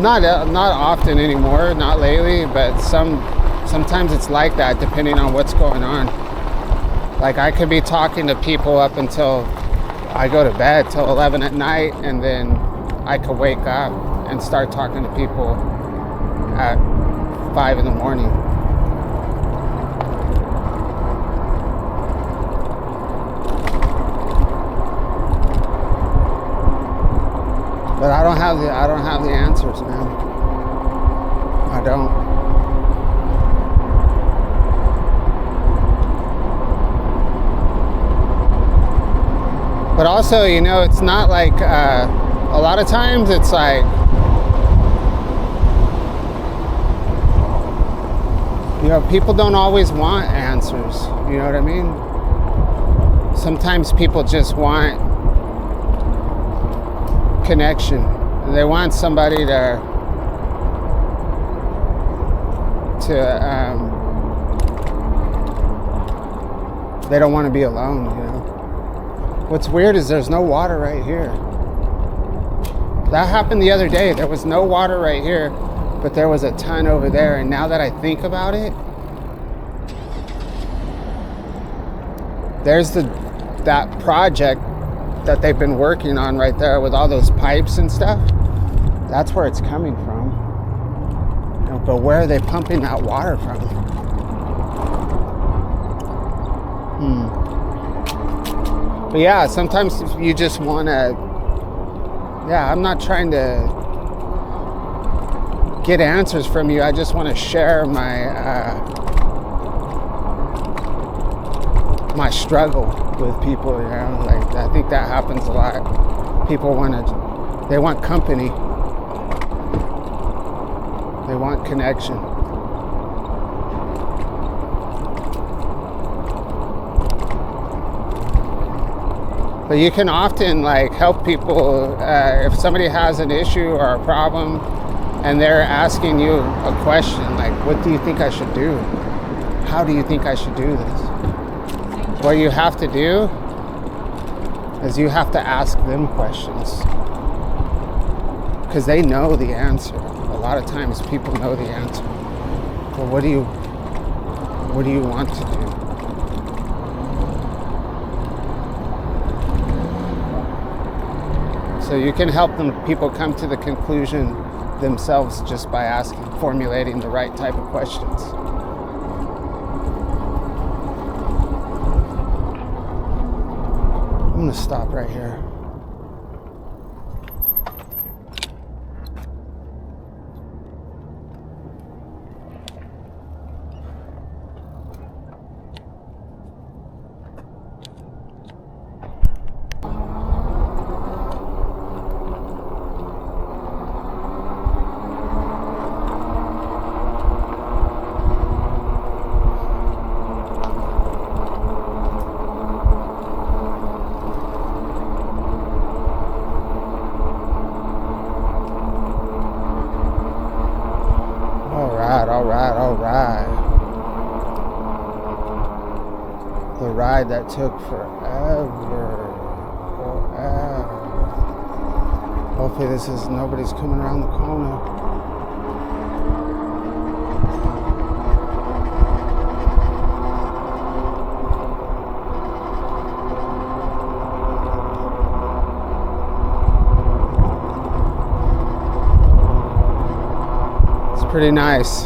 not often anymore, not lately, but sometimes it's like that depending on what's going on. Like I could be talking to people up until I go to bed till 11 at night, and then I could wake up and start talking to people at 5 in the morning. But I don't have the answers, man. I don't. But also, you know, it's not like, a lot of times it's like, you know, people don't always want answers, you know what I mean? Sometimes people just want connection. They want somebody to They don't want to be alone, you know. What's weird is there's no water right here. That happened the other day. There was no water right here, but there was a ton over there. And now that I think about it, there's that project that they've been working on right there with all those pipes and stuff. That's where it's coming from. You know, but where are they pumping that water from? But yeah, sometimes you just want to, I'm not trying to get answers from you. I just want to share my struggle with people, you know. Like, I think that happens a lot. People they want company. They want connection. But you can often like help people if somebody has an issue or a problem and they're asking you a question like, what do you think I should do? How do you think I should do this? What you have to do is you have to ask them questions because they know the answer. A lot of times people know the answer. But what do you want to do? So you can help people come to the conclusion themselves just by formulating the right type of questions. I'm gonna stop right here. All right. The ride that took forever. Hopefully nobody's coming around the corner. It's pretty nice.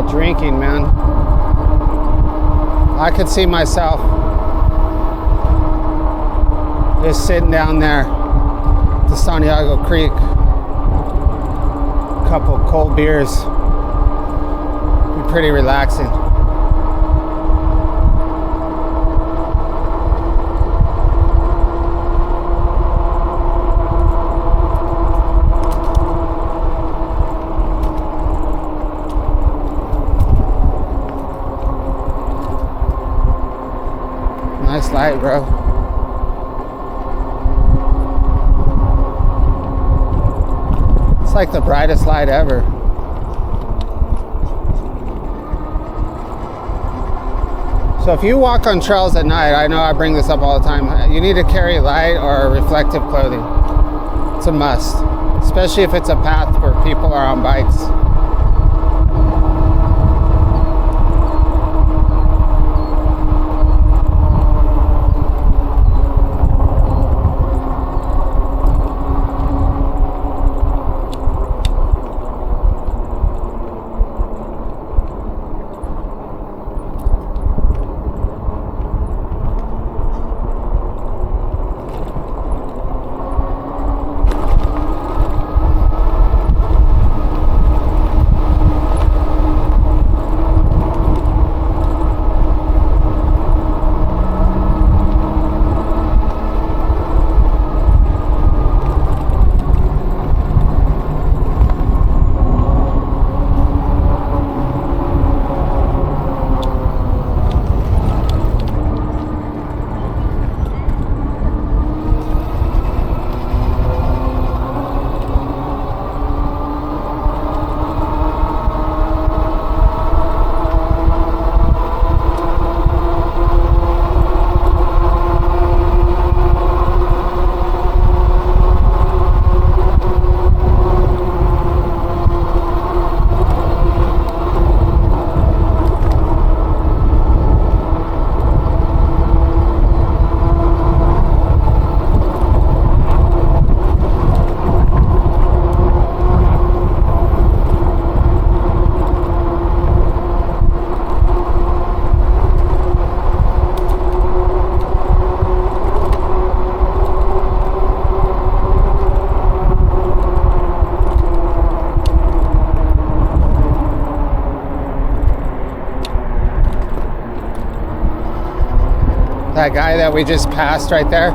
Drinking, man. I could see myself just sitting down there at the Santiago Creek, a couple cold beers, be pretty relaxing. Nice light, bro. It's like the brightest light ever. So if you walk on trails at night, I know I bring this up all the time, you need to carry light or reflective clothing. It's a must, especially if it's a path where people are on bikes. That guy that we just passed right there,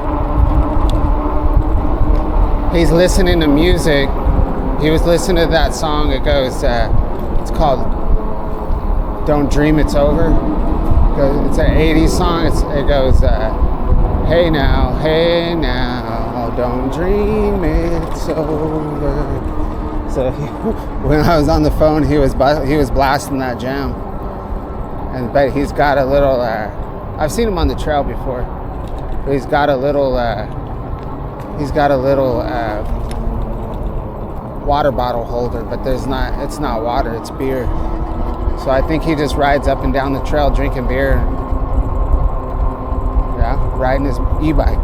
he's listening to music. He was listening to that song. It goes, it's called Don't Dream It's Over. It's an 80s song. It goes, hey now, don't dream it's over. So when I was on the phone, he was blasting that jam. But he's got a little, I've seen him on the trail before, but he's got a little water bottle holder, but it's not water, it's beer. So I think he just rides up and down the trail drinking beer, riding his e-bike.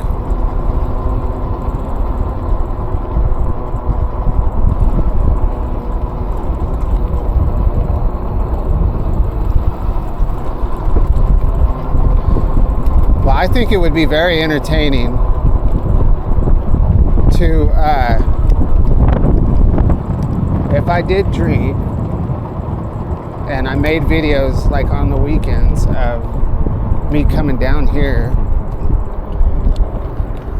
Well, I think it would be very entertaining to if I did drink and I made videos like on the weekends of me coming down here,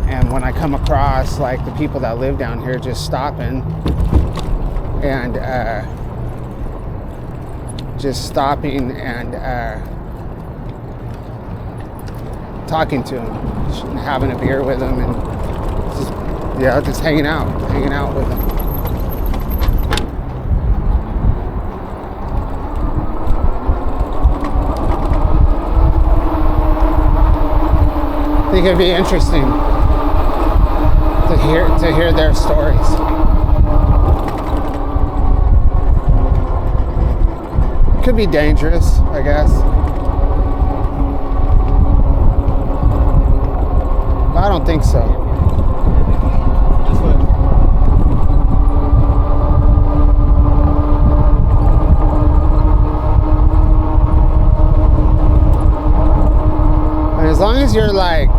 and when I come across like the people that live down here, just stopping and talking to them, having a beer with them, and just hanging out with them. I think it'd be interesting to hear their stories. Could be dangerous, I guess. But I don't think so. And as long as you're like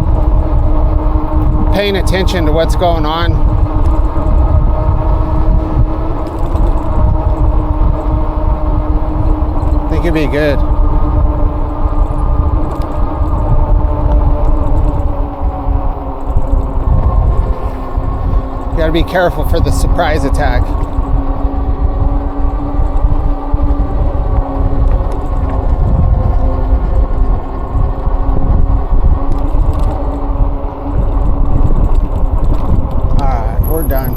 paying attention to what's going on, I think it'd be good. You gotta be careful for the surprise attack. Alright, we're done.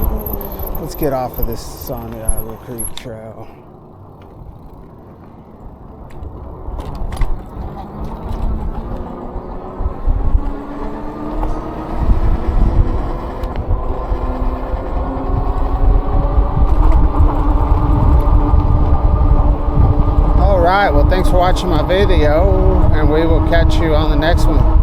Let's get off of this Santiago Creek Trail. Alright, well, thanks for watching my video, and we will catch you on the next one.